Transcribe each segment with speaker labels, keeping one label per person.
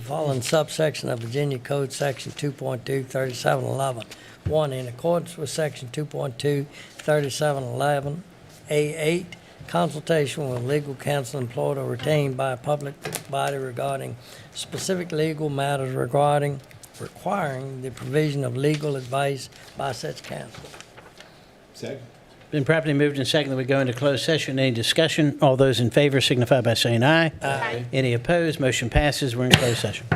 Speaker 1: following subsection of Virginia Code Section 2.2, 3711. 1. In accordance with Section 2.2, 3711, A8, consultation with legal counsel employed or retained by a public body regarding specific legal matters requiring the provision of legal advice by such counsel.
Speaker 2: Second.
Speaker 3: Been properly moved and seconded that we go into closed session. Any discussion? All those in favor signify by saying aye.
Speaker 4: Aye.
Speaker 3: Any opposed? Motion passes. We're in closed session.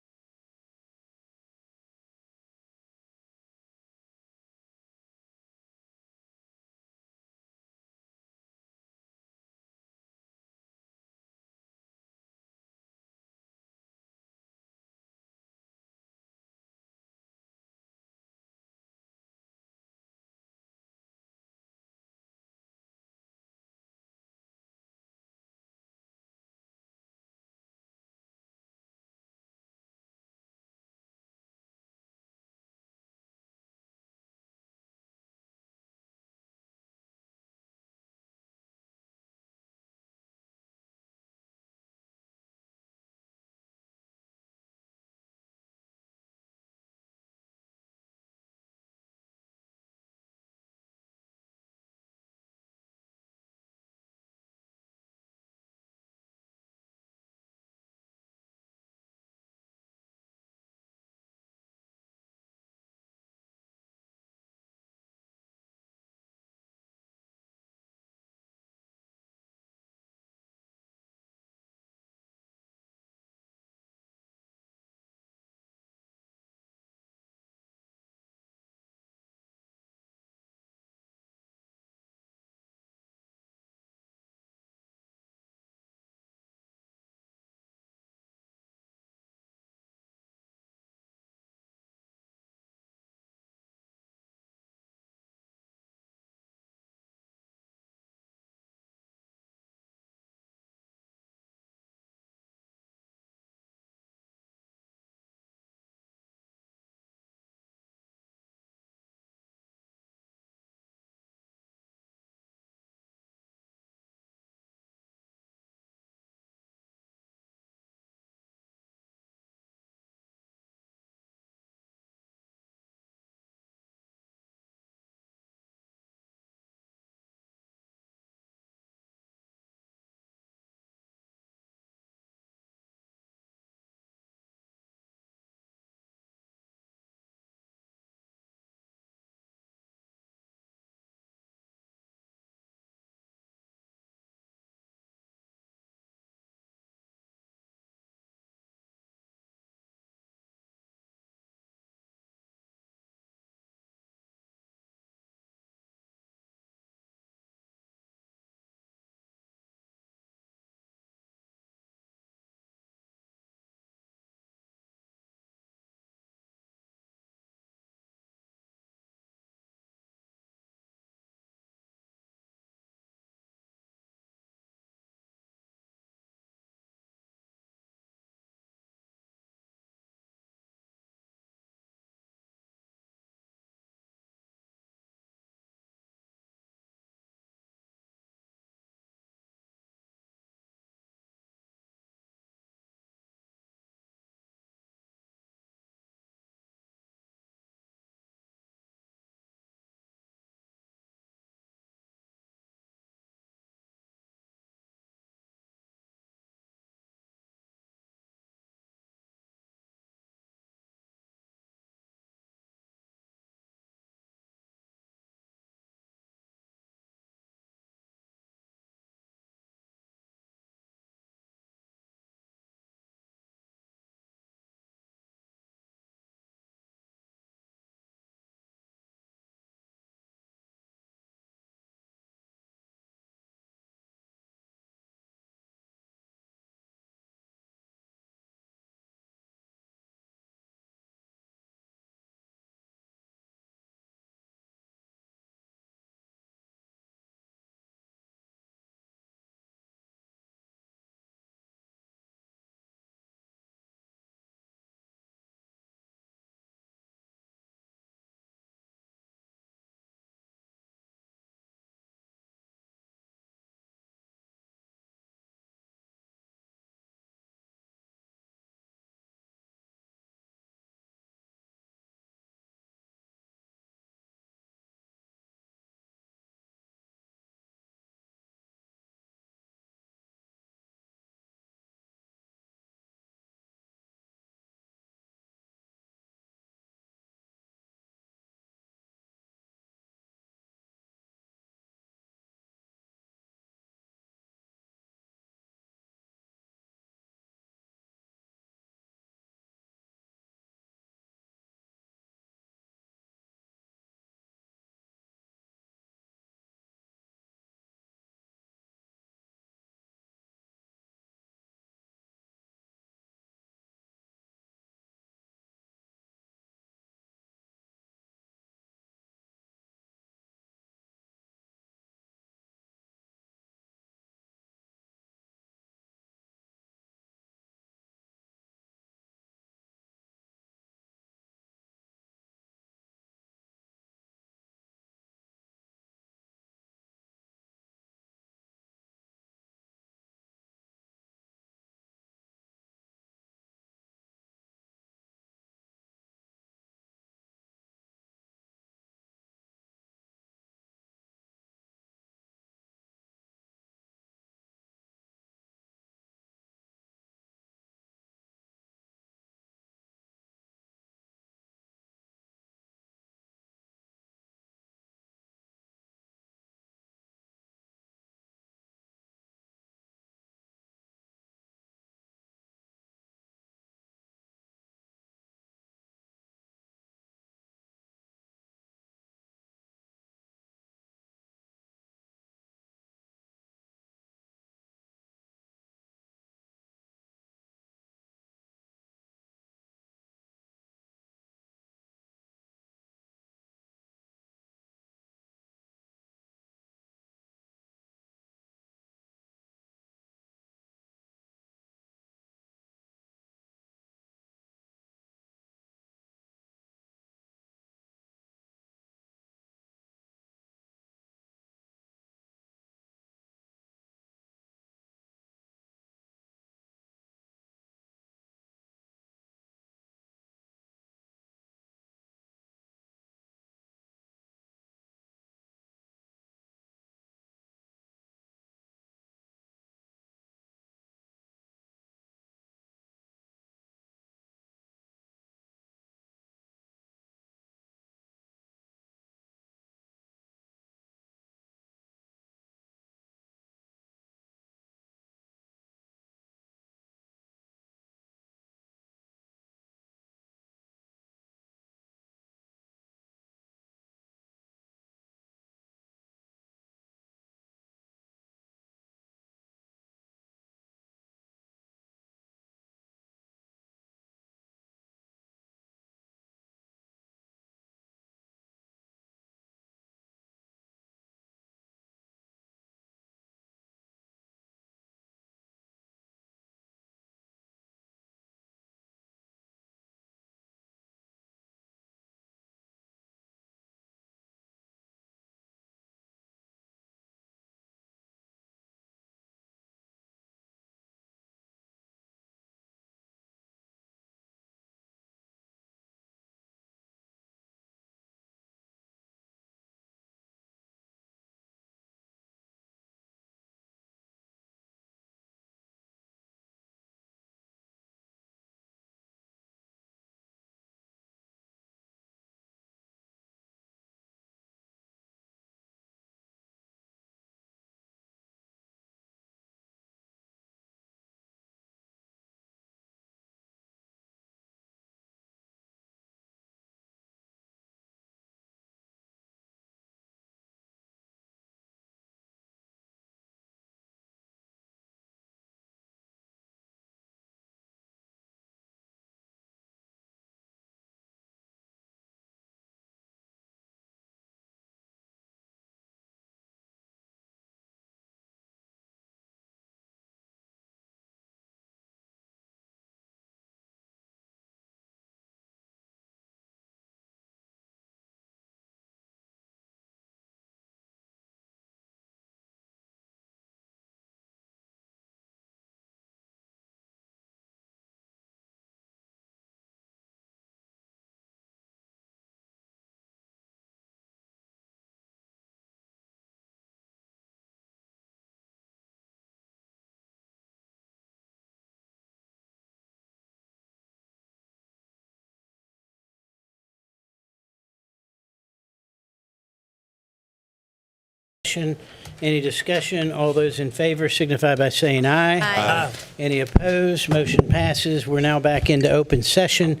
Speaker 3: discussion? Any discussion? All those in favor signify by saying aye.
Speaker 2: Aye.
Speaker 3: Any opposed? Motion passes. We're now back into open session.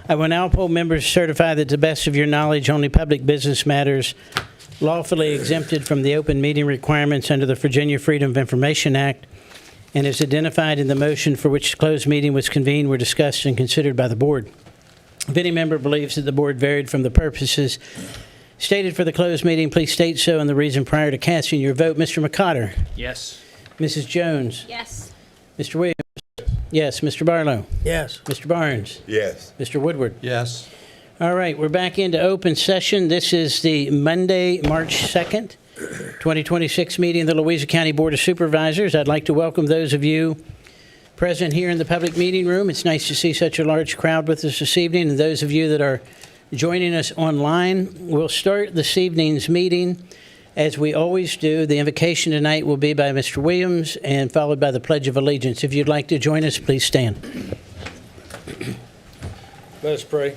Speaker 3: I will now poll members certify that to the best of your knowledge, only public business matters lawfully exempted from the open meeting requirements under the Virginia Freedom of Information Act and as identified in the motion for which the closed meeting was convened were discussed and considered by the board. If any member believes that the board varied from the purposes stated for the closed meeting, please state so and the reason prior to casting your vote. Mr. McCotter?
Speaker 4: Yes.
Speaker 3: Mrs. Jones?
Speaker 2: Yes.
Speaker 3: Mr. Williams? Yes. Mr. Barlow?
Speaker 1: Yes.
Speaker 3: Mr. Barnes?
Speaker 5: Yes.
Speaker 3: Mr. Woodward?
Speaker 4: Yes.
Speaker 3: All right, we're back into open session. This is the Monday, March 2nd, 2026 meeting of the Louisa County Board of Supervisors. I'd like to welcome those of you present here in the public meeting room. It's nice to see such a large crowd with us this evening, and those of you that are joining us online. We'll start this evening's meeting as we always do. The invocation tonight will be by Mr. Williams and followed by the Pledge of Allegiance. If you'd like to join us, please stand.
Speaker 6: Let us pray.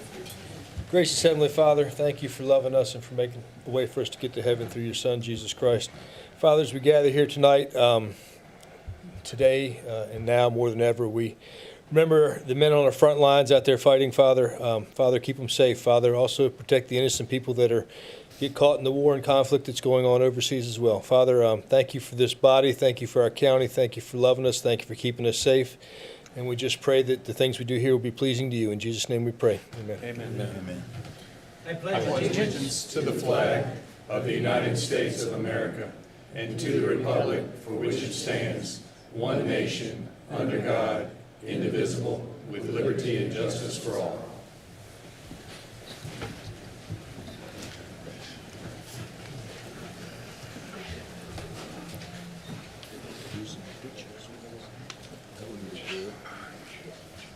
Speaker 6: Gracious Heavenly Father, thank you for loving us and for making a way for us to get to heaven through your Son, Jesus Christ. Father, as we gather here tonight, today and now more than ever, we remember the men on the front lines out there fighting, Father. Father, keep them safe. Father, also protect the innocent people that get caught in the war and conflict that's going on overseas as well. Father, thank you for this body. Thank you for our county. Thank you for loving us. Thank you for keeping us safe. And we just pray that the things we do here will be pleasing to you. In Jesus' name we pray. Amen.
Speaker 5: Amen.
Speaker 3: I
Speaker 7: I pledge allegiance to the flag of the United States of America and to the republic for which it stands, one nation, under God, indivisible, with liberty and justice for all.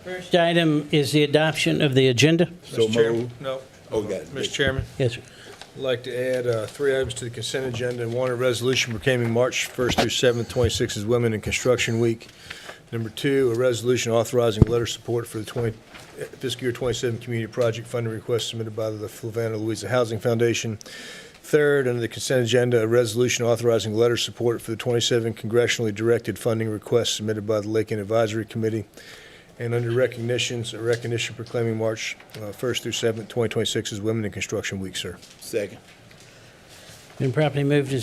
Speaker 3: First item is the adoption of the agenda.
Speaker 5: So
Speaker 6: Mr. Chairman?
Speaker 5: moved.
Speaker 6: No.
Speaker 5: Oh, got it.
Speaker 6: Mr. Chairman,
Speaker 3: Yes, sir.
Speaker 6: I'd like to add 3 items to the consent agenda. And one, a resolution proclaiming March 1st through 7th, 26 as Women in Construction Week. Number 2, a resolution authorizing letter of support for the fiscal year 27 community project funding request submitted by the Flavanna Louisa Housing Foundation. Third, under the consent agenda, a resolution authorizing letter of support for the 27 congressionally directed funding requests submitted by the Lake-End Advisory Committee. And under recognitions, a recognition proclaiming March 1st through 7th, 2026 as Women in Construction Week, sir.
Speaker 5: Second.
Speaker 3: Been properly moved and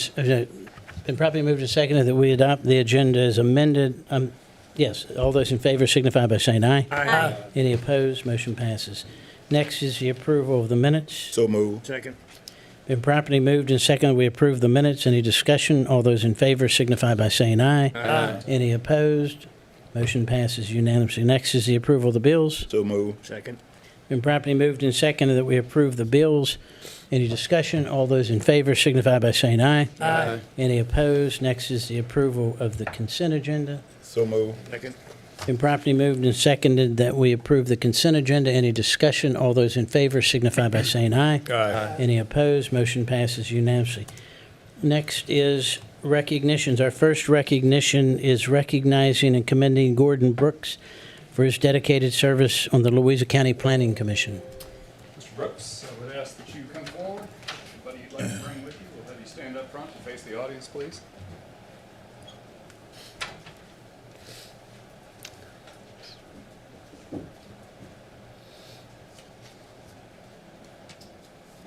Speaker 3: seconded that we adopt the agenda as amended. Yes, all those in favor signify by saying aye.
Speaker 2: Aye.
Speaker 3: Any opposed? Motion passes. Next is the approval of the minutes.
Speaker 5: So moved.
Speaker 4: Second.
Speaker 3: Been properly moved and seconded we approve the minutes. Any discussion? All those in favor signify by saying aye.
Speaker 4: Aye.
Speaker 3: Any opposed? Motion passes unanimously. Next is the approval of the bills.
Speaker 5: So moved.
Speaker 4: Second.
Speaker 3: Been properly moved and seconded that we approve the bills. Any discussion? All those in favor signify by saying aye.
Speaker 4: Aye.
Speaker 3: Any opposed? Next is the approval of the consent agenda.
Speaker 5: So moved.
Speaker 4: Second.
Speaker 3: Been properly moved and seconded that we approve the consent agenda. Any discussion? All those in favor signify by saying aye.
Speaker 6: Aye.
Speaker 3: Any opposed? Motion passes unanimously. Next is recognitions. Our first recognition is recognizing and commending Gordon Brooks for his dedicated service on the Louisa County Planning Commission.
Speaker 8: Mr. Brooks, I would ask that you come forward. Anybody you'd like to bring with you, we'll have you stand up front and face the audience, please.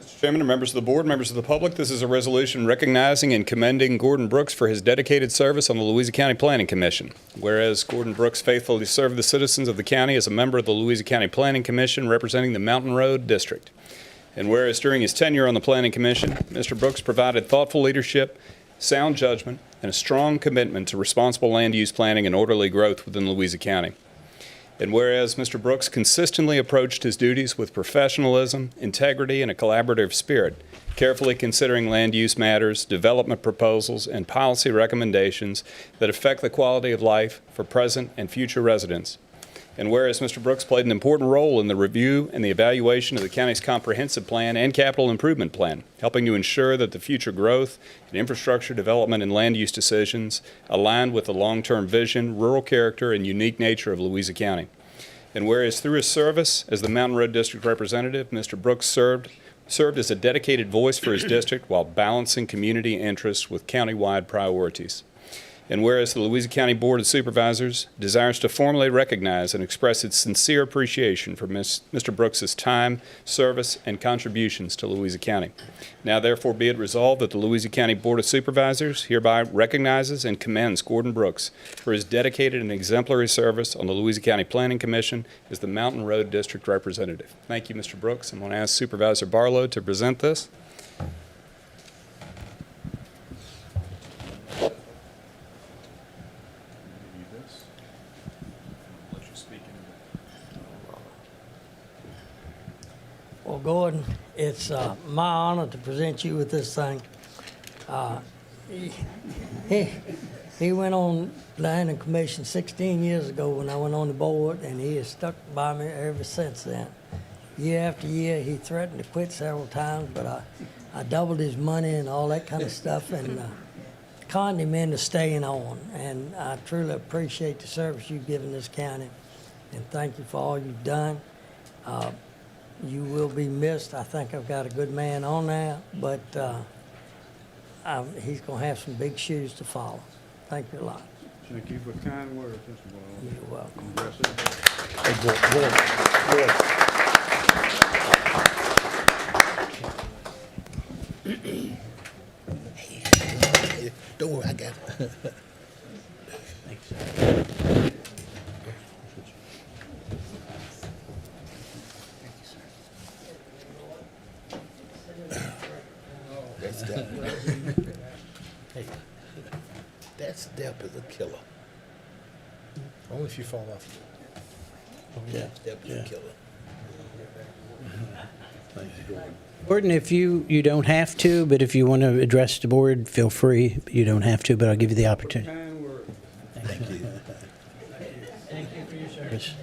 Speaker 8: Mr. Chairman and members of the board, members of the public, this is a resolution recognizing and commending Gordon Brooks for his dedicated service on the Louisa County Planning Commission. Whereas Gordon Brooks faithfully served the citizens of the county as a member of the Louisa County Planning Commission representing the Mountain Road District. And whereas during his tenure on the Planning Commission, Mr. Brooks provided thoughtful leadership, sound judgment, and a strong commitment to responsible land use planning and orderly growth within Louisa County. And whereas Mr. Brooks consistently approached his duties with professionalism, integrity, and a collaborative spirit, carefully considering land use matters, development proposals, and policy recommendations that affect the quality of life for present and future residents. And whereas Mr. Brooks played an important role in the review and the evaluation of the county's comprehensive plan and capital improvement plan, helping to ensure that the future growth and infrastructure development and land use decisions aligned with the long-term vision, rural character, and unique nature of Louisa County. And whereas through his service as the Mountain Road District representative, Mr. Brooks served served as a dedicated voice for his district while balancing community interests with county-wide priorities. And whereas the Louisa County Board of Supervisors desires to formally recognize and express its sincere appreciation for Mr. Brooks's time, service, and contributions to Louisa County. Now therefore be it resolved that the Louisa County Board of Supervisors hereby recognizes and commends Gordon Brooks for his dedicated and exemplary service on the Louisa County Planning Commission as the Mountain Road District Representative. Thank you, Mr. Brooks. I'm going to ask Supervisor Barlow to present this.
Speaker 1: Well, Gordon, it's my honor to present you with this thing. He went on planning commission 16 years ago when I went on the board, and he has stuck by me ever since then. Year after year, he threatened to quit several times, but I doubled his money and all that kind of stuff, and conned him into staying on. And I truly appreciate the service you've given this county, and thank you for all you've done. You will be missed. I think I've got a good man on there, but he's going to have some big shoes to follow. Thank you a lot.
Speaker 2: Thank you for the kind words, Mr. Barlow.
Speaker 1: You're welcome.
Speaker 5: Don't worry, I got it. That's Step. That Step is a killer.
Speaker 6: Only if you fall off.
Speaker 5: Step is a killer.
Speaker 3: Gordon, if you don't have to, but if you want to address the board, feel free. You don't have to, but I'll give you the opportunity.
Speaker 2: Kind words.
Speaker 5: Thank you.
Speaker 3: Thank you for your service.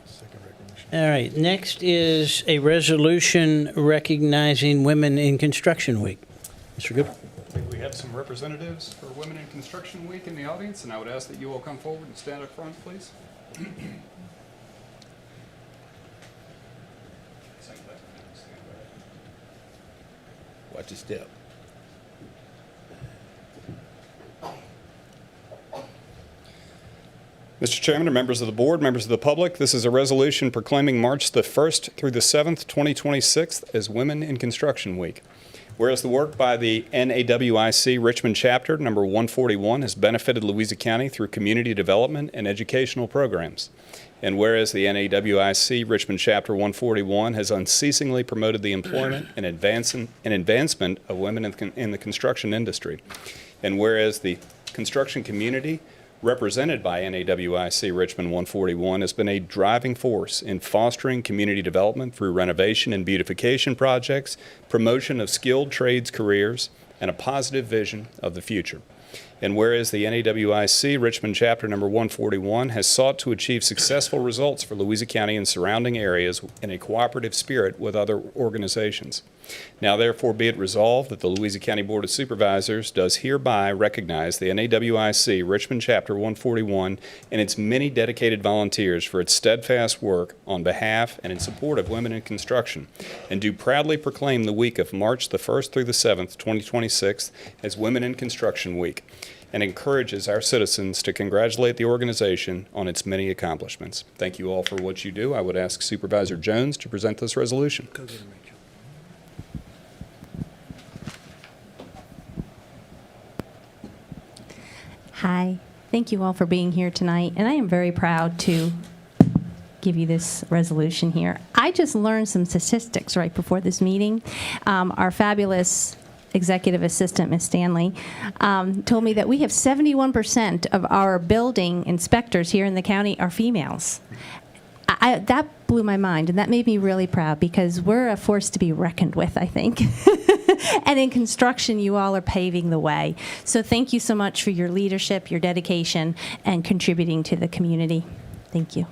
Speaker 6: Second recognition.
Speaker 3: All right, next is a resolution recognizing Women in Construction Week. Mr. Goodwin.
Speaker 8: I think we have some representatives for Women in Construction Week in the audience, and I would ask that you all come forward and stand up front, please.
Speaker 5: Watch your step.
Speaker 8: Mr. Chairman and members of the board, members of the public, this is a resolution proclaiming March the 1st through the 7th, 2026 as Women in Construction Week. Whereas the work by the NAWIC Richmond Chapter number 141 has benefited Louisa County through community development and educational programs. And whereas the NAWIC Richmond Chapter 141 has unceasingly promoted the employment and advancement of women in the construction industry. And whereas the construction community represented by NAWIC Richmond 141 has been a driving force in fostering community development through renovation and beautification projects, promotion of skilled trades careers, and a positive vision of the future. And whereas the NAWIC Richmond Chapter number 141 has sought to achieve successful results for Louisa County and surrounding areas in a cooperative spirit with other organizations. Now therefore be it resolved that the Louisa County Board of Supervisors does hereby recognize the NAWIC Richmond Chapter 141 and its many dedicated volunteers for its steadfast work on behalf and in support of women in construction, and do proudly proclaim the week of March the 1st through the 7th, 2026 as Women in Construction Week, and encourages our citizens to congratulate the organization on its many accomplishments. Thank you all for what you do. I would ask Supervisor Jones to present this resolution.
Speaker 4: Hi, thank you all for being here tonight, and I am very proud to give you this resolution here. I just learned some statistics right before this meeting. Our fabulous executive assistant, Ms. Stanley, told me that we have 71% of our building inspectors here in the county are females. That blew my mind, and that made me really proud because we're a force to be reckoned with, I think. And in construction, you all are paving the way. So thank you so much for your leadership, your dedication, and contributing to the community. Thank you.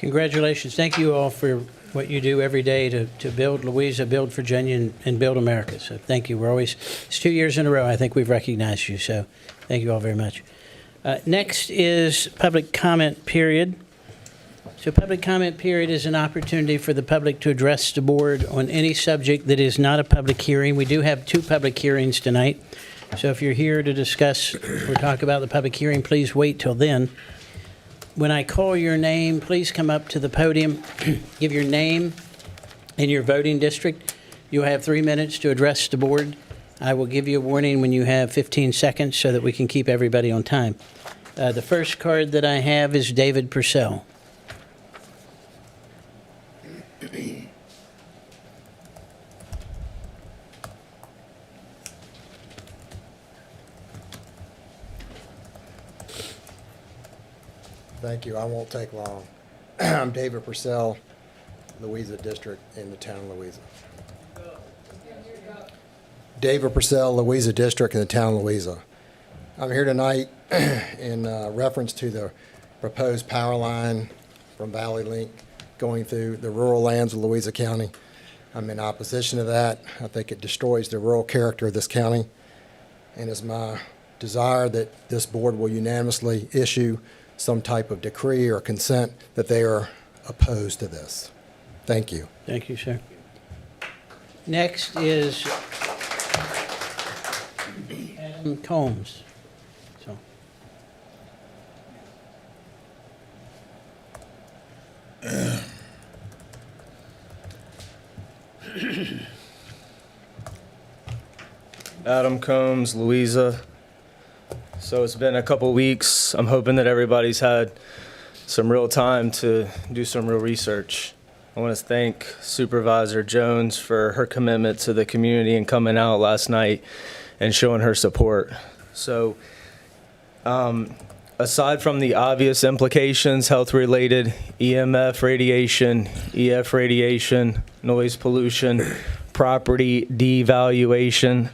Speaker 3: Congratulations. Thank you all for what you do every day to build Louisa, build Virginia, and build America. So thank you. It's 2 years in a row I think we've recognized you. So thank you all very much. Next is public comment period. So public comment period is an opportunity for the public to address the board on any subject that is not a public hearing. We do have 2 public hearings tonight. So if you're here to discuss or talk about the public hearing, please wait till then. When I call your name, please come up to the podium, give your name and your voting district. You'll have 3 minutes to address the board. I will give you a warning when you have 15 seconds so that we can keep everybody on time. The first card that I have is David Purcell.
Speaker 9: Thank you. I won't take long. I'm David Purcell, Louisa District in the town of Louisa. David Purcell, Louisa District in the town of Louisa. I'm here tonight in reference to the proposed power line from Valley Link going through the rural lands of Louisa County. I'm in opposition to that. I think it destroys the rural character of this county. And it's my desire that this board will unanimously issue some type of decree or consent that they are opposed to this. Thank you.
Speaker 3: Thank you, sir. Next is Adam Combs. So,
Speaker 10: Adam Combs, Louisa. So it's been a couple weeks. I'm hoping that everybody's had some real time to do some real research. I want to thank Supervisor Jones for her commitment to the community and coming out last night and showing her support. So aside from the obvious implications, health-related, EMF radiation, EF radiation, noise pollution, property devaluation,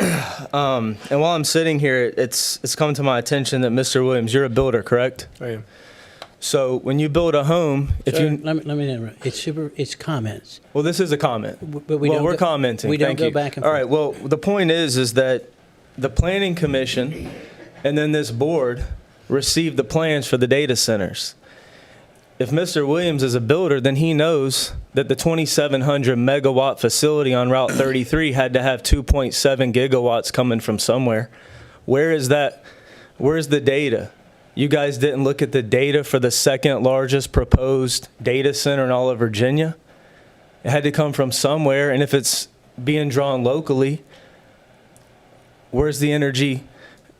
Speaker 10: and while I'm sitting here, it's come to my attention that Mr. Williams, you're a builder, correct?
Speaker 6: I am.
Speaker 10: So when you build a home, if
Speaker 3: sir,
Speaker 10: you
Speaker 3: let me interrupt. It's comments.
Speaker 10: well, this is a comment.
Speaker 3: But we
Speaker 10: well,
Speaker 3: don't
Speaker 10: we're
Speaker 3: go-
Speaker 10: commenting.
Speaker 3: we don't
Speaker 10: Thank
Speaker 3: go
Speaker 10: you.
Speaker 3: back and
Speaker 10: All
Speaker 3: forth.
Speaker 10: right. Well, the point is that the Planning Commission and then this board received the plans for the data centers. If Mr. Williams is a builder, then he knows that the 2,700 megawatt facility on Route 33 had to have 2.7 gigawatts coming from somewhere. Where is that? Where's the data? You guys didn't look at the data for the second largest proposed data center in all of Virginia? It had to come from somewhere, and if it's being drawn locally, where's the energy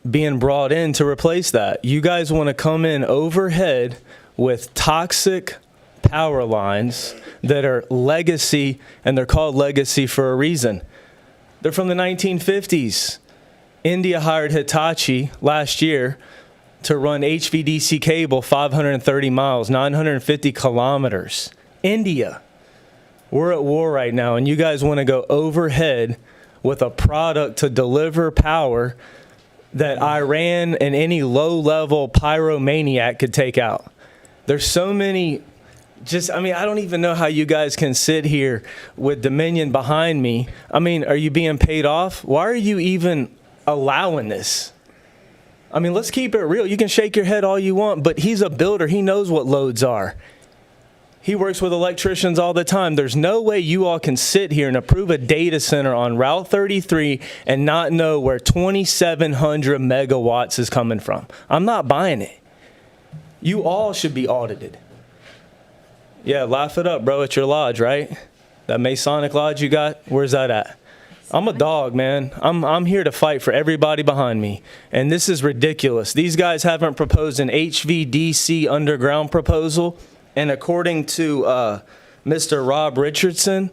Speaker 10: being brought in to replace that? You guys want to come in overhead with toxic power lines that are legacy, and they're called legacy for a reason. They're from the 1950s. India hired Hitachi last year to run HVDC cable 530 miles, 950 kilometers. India. We're at war right now, and you guys want to go overhead with a product to deliver power that Iran and any low-level pyromaniac could take out. There's so many, I don't even know how you guys can sit here with Dominion behind me. I mean, are you being paid off? Why are you even allowing this? I mean, let's keep it real. You can shake your head all you want, but he's a builder. He knows what loads are. He works with electricians all the time. There's no way you all can sit here and approve a data center on Route 33 and not know where 2,700 megawatts is coming from. I'm not buying it. You all should be audited. Yeah, laugh it up, bro. It's your lodge, right? That Masonic lodge you got, where's that at? I'm a dog, man. I'm here to fight for everybody behind me. And this is ridiculous. These guys haven't proposed an HVDC underground proposal. And according to Mr. Rob Richardson,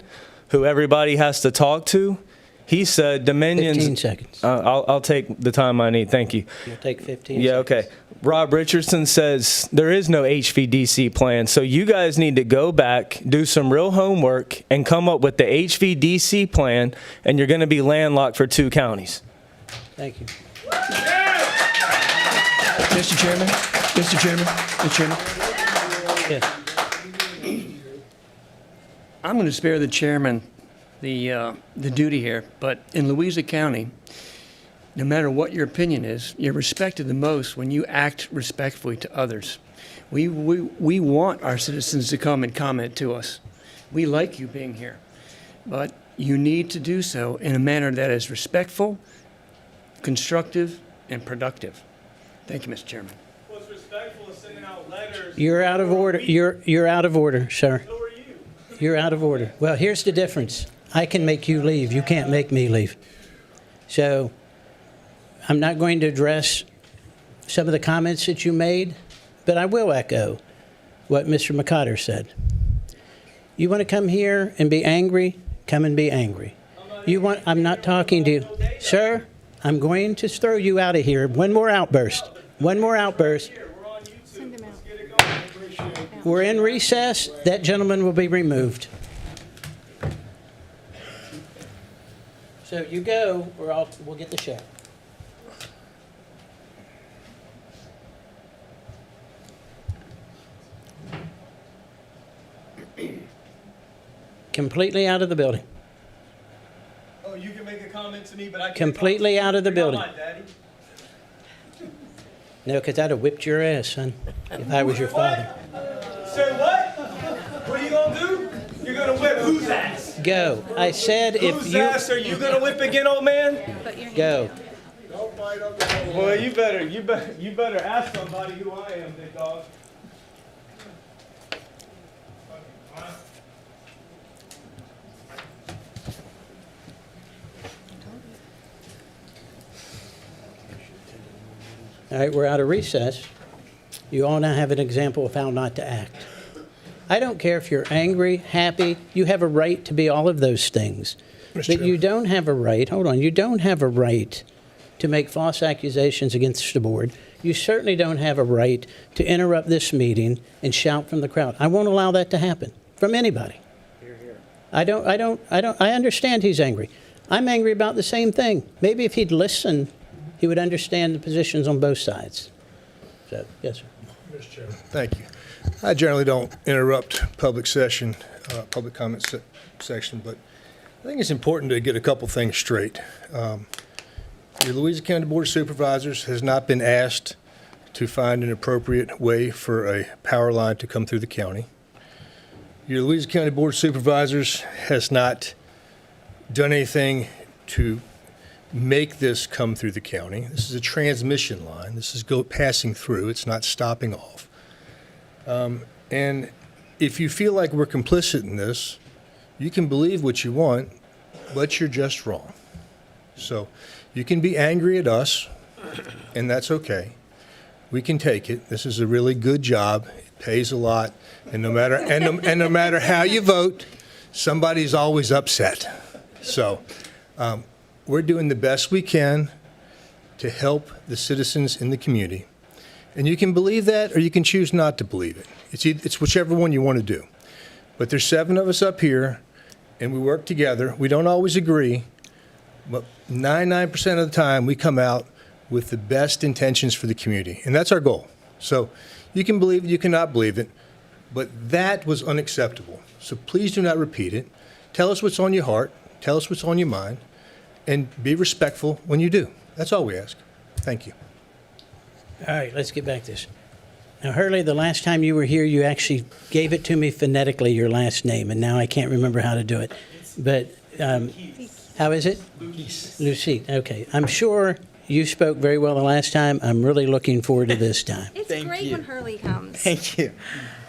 Speaker 10: who everybody has to talk to, he said Dominion's...
Speaker 3: 15 seconds.
Speaker 10: I'll take the time I need. Thank you.
Speaker 3: You'll take 15
Speaker 10: Yeah,
Speaker 3: seconds.
Speaker 10: okay. Rob Richardson says there is no HVDC plan, so you guys need to go back, do some real homework, and come up with the HVDC plan, and you're going to be landlocked for 2 counties.
Speaker 3: Thank you.
Speaker 11: Mr. Chairman, Mr. Chairman, Mr. Chairman.
Speaker 3: Yes.
Speaker 11: I'm going to spare the chairman the duty here, but in Louisa County, no matter what your opinion is, you're respected the most when you act respectfully to others. We want our citizens to come and comment to us. We like you being here, but you need to do so in a manner that is respectful, constructive, and productive. Thank you, Mr. Chairman.
Speaker 10: What's respectful is sending out letters.
Speaker 3: You're out of order. You're out of order, sir.
Speaker 10: So are you.
Speaker 3: You're out of order. Well, here's the difference. I can make you leave. You can't make me leave. So I'm not going to address some of the comments that you made, but I will echo what Mr. McCotter said. You want to come here and be angry? Come and be angry. I'm not talking to you. Sir, I'm going to throw you out of here. One more outburst. One more outburst. We're in recess. That gentleman will be removed. So you go, or we'll get the show. Completely out of the building.
Speaker 10: Oh, you can make a comment to me, but I can't.
Speaker 3: Completely out of the
Speaker 10: You're not
Speaker 3: building.
Speaker 10: mine, Daddy.
Speaker 3: No, because I'd have whipped your ass, son, if I was your father.
Speaker 10: Say what? What are you gonna do? You're gonna whip whose ass?
Speaker 3: Go. I said if
Speaker 10: Whose
Speaker 3: you...
Speaker 10: ass are you gonna whip again, old man?
Speaker 3: Go.
Speaker 10: Well, you better ask somebody who I am, big dog.
Speaker 3: All right, we're out of recess. You all now have an example of how not to act. I don't care if you're angry, happy, you have a right to be all of those things. But you don't have a right, hold on, you don't have a right to make false accusations against the board. You certainly don't have a right to interrupt this meeting and shout from the crowd. I won't allow that to happen from anybody. I understand he's angry. I'm angry about the same thing. Maybe if he'd listen, he would understand the positions on both sides. So, yes, sir.
Speaker 6: Mr. Chairman. Thank you. I generally don't interrupt public session, public comment section, but I think it's important to get a couple things straight. Your Louisa County Board of Supervisors has not been asked to find an appropriate way for a power line to come through the county. Your Louisa County Board of Supervisors has not done anything to make this come through the county. This is a transmission line. This is passing through. It's not stopping off. And if you feel like we're complicit in this, you can believe what you want, but you're just wrong. So you can be angry at us, and that's okay. We can take it. This is a really good job. It pays a lot, and no matter how you vote, somebody's always upset. So we're doing the best we can to help the citizens in the community. And you can believe that, or you can choose not to believe it. It's whichever one you want to do. But there's 7 of us up here, and we work together. We don't always agree, but 99% of the time we come out with the best intentions for the community, and that's our goal. So you can believe it, you cannot believe it, but that was unacceptable. So please do not repeat it. Tell us what's on your heart, tell us what's on your mind, and be respectful when you do. That's all we ask. Thank you.
Speaker 3: All right, let's get back to this. Now, Hurley, the last time you were here, you actually gave it to me phonetically, your last name, and now I can't remember how to do it. But how is it? Lucie. Okay. I'm sure you spoke very well the last time. I'm really looking forward to this time.
Speaker 4: It's
Speaker 12: Thank
Speaker 4: great
Speaker 12: you.
Speaker 4: when Hurley comes.
Speaker 12: Thank you.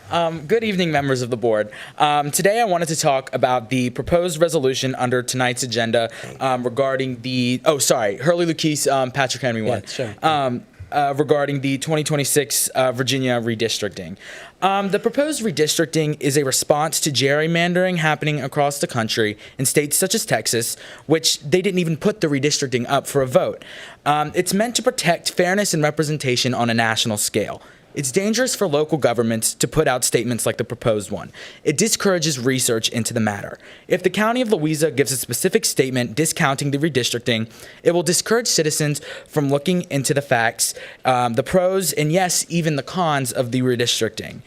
Speaker 12: Good evening, members of the board. Today I wanted to talk about the proposed resolution under tonight's agenda regarding the, Hurley Lucchese, Patrick Henry one.
Speaker 3: Yeah, sorry.
Speaker 12: Regarding the 2026 Virginia redistricting. The proposed redistricting is a response to gerrymandering happening across the country in states such as Texas, which they didn't even put the redistricting up for a vote. It's meant to protect fairness and representation on a national scale. It's dangerous for local governments to put out statements like the proposed one. It discourages research into the matter. If the County of Louisa gives a specific statement discounting the redistricting, it will discourage citizens from looking into the facts, the pros, and yes, even the cons of the redistricting.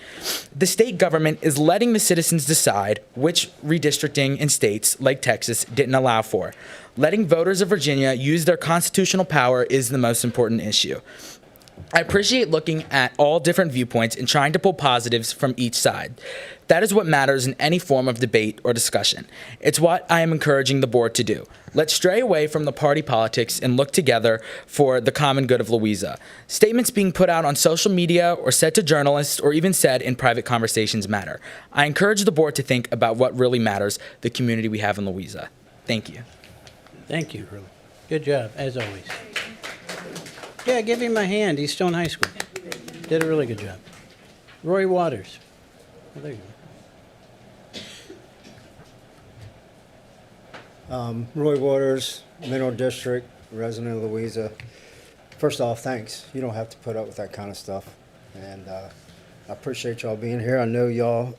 Speaker 12: The state government is letting the citizens decide which redistricting in states like Texas didn't allow for. Letting voters of Virginia use their constitutional power is the most important issue. I appreciate looking at all different viewpoints and trying to pull positives from each side. That is what matters in any form of debate or discussion. It's what I am encouraging the board to do. Let's stray away from the party politics and look together for the common good of Louisa. Statements being put out on social media or said to journalists or even said in private conversations matter. I encourage the board to think about what really matters, the community we have in Louisa. Thank you.
Speaker 3: Thank you. Good job, as always. Yeah, give him a hand. He's still in high school. Did a really good job. Roy Waters. Oh, there you go.
Speaker 13: Roy Waters, Mineral District, resident of Louisa. First off, thanks. You don't have to put up with that kind of stuff. And I appreciate y'all being here. I know y'all,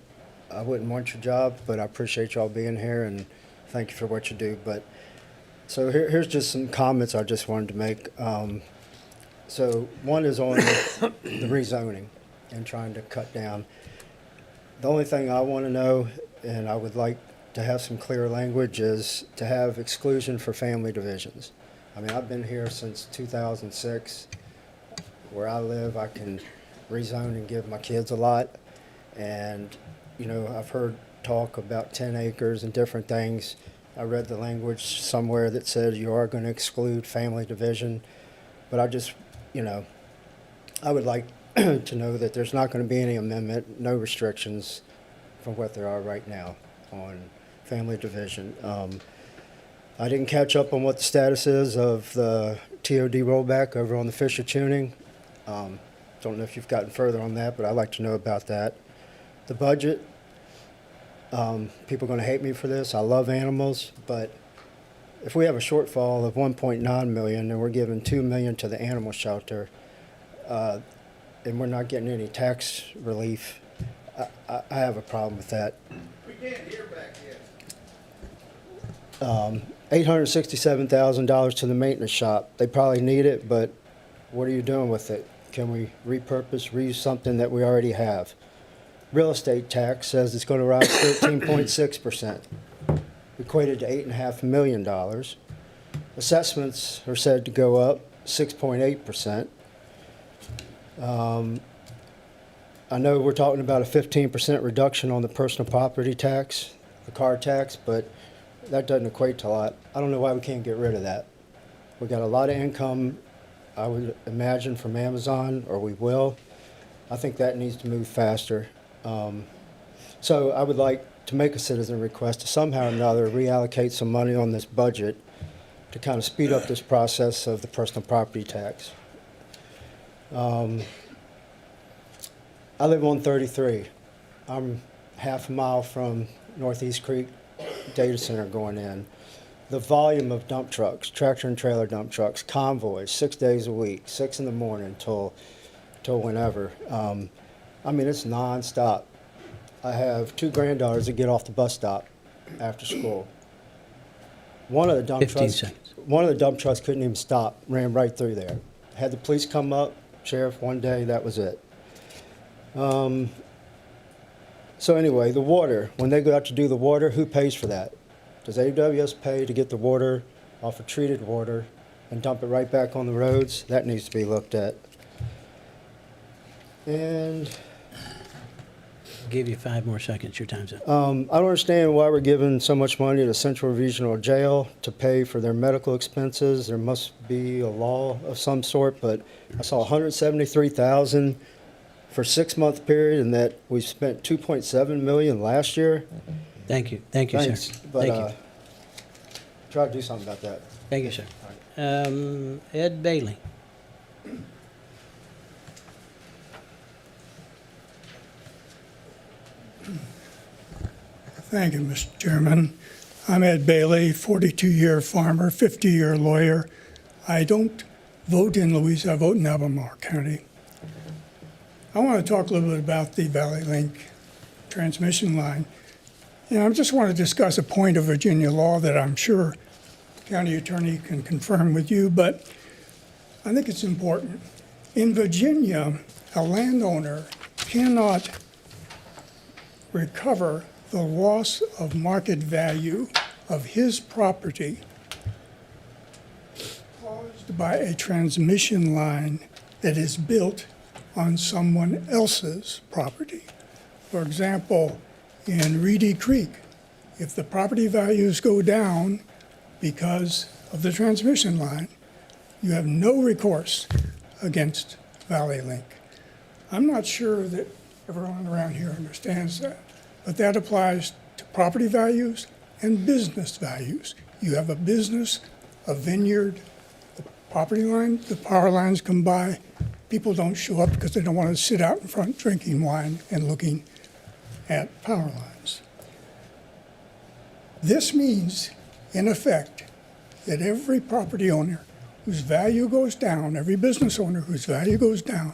Speaker 13: I wouldn't want your job, but I appreciate y'all being here and thank you for what you do. But so here's just some comments I just wanted to make. So one is on the rezoning and trying to cut down. The only thing I want to know, and I would like to have some clear language, is to have exclusion for family divisions. I mean, I've been here since 2006. Where I live, I can rezone and give my kids a lot. And, you know, I've heard talk about 10 acres and different things. I read the language somewhere that said you are going to exclude family division. But I just, you know, I would like to know that there's not going to be any amendment, no restrictions from what there are right now on family division. I didn't catch up on what the status is of the TOD rollback over on the Fisher tuning. Don't know if you've gotten further on that, but I'd like to know about that. The budget, people are going to hate me for this. I love animals, but if we have a shortfall of 1.9 million and we're giving 2 million to the animal shelter, and we're not getting any tax relief, I have a problem with that.
Speaker 5: We can't hear back yet.
Speaker 13: $867,000 to the maintenance shop. They probably need it, but what are you doing with it? Can we repurpose, reuse something that we already have? Real estate tax says it's going to rise 13.6%, equated to $8.5 million. Assessments are said to go up 6.8%. I know we're talking about a 15% reduction on the personal property tax, the car tax, but that doesn't equate to a lot. I don't know why we can't get rid of that. We got a lot of income, I would imagine, from Amazon, or we will. I think that needs to move faster. So I would like to make a citizen request to somehow or another reallocate some money on this budget to kind of speed up this process of the personal property tax. I live on 33. I'm half a mile from Northeast Creek data center going in. The volume of dump trucks, tractor and trailer dump trucks, convoys, 6 days a week, 6 in the morning till whenever. I mean, it's nonstop. I have 2 granddaughters that get off the bus stop after school. One of the dump
Speaker 3: 15
Speaker 13: trucks,
Speaker 3: seconds.
Speaker 13: one of the dump trucks couldn't even stop, ran right through there. Had the police come up, sheriff one day, that was it. So anyway, the water, when they go out to do the water, who pays for that? Does AWS pay to get the water off of treated water and dump it right back on the roads? That needs to be looked at. And
Speaker 3: I'll give you 5 more seconds. Your time's up.
Speaker 13: I don't understand why we're giving so much money to Central Regional Jail to pay for their medical expenses. There must be a law of some sort, but I saw $173,000 for a 6-month period, and that we spent $2.7 million last year.
Speaker 3: Thank you. Thank you,
Speaker 13: Thanks,
Speaker 3: sir.
Speaker 13: but
Speaker 3: Thank you.
Speaker 13: try to do something about that.
Speaker 3: Thank you, sir. Ed Bailey.
Speaker 14: Thank you, Mr. Chairman. I'm Ed Bailey, 42-year farmer, 50-year lawyer. I don't vote in Louisa, I vote in Albemarle County. I want to talk a little bit about the Valley Link transmission line. And I just want to discuss a point of Virginia law that I'm sure the county attorney can confirm with you, but I think it's important. In Virginia, a landowner cannot recover the loss of market value of his property caused by a transmission line that is built on someone else's property. For example, in Reedy Creek, if the property values go down because of the transmission line, you have no recourse against Valley Link. I'm not sure that everyone around here understands that, but that applies to property values and business values. You have a business, a vineyard, the property line, the power lines come by, people don't show up because they don't want to sit out in front drinking wine and looking at power lines. This means, in effect, that every property owner whose value goes down, every business owner whose value goes down,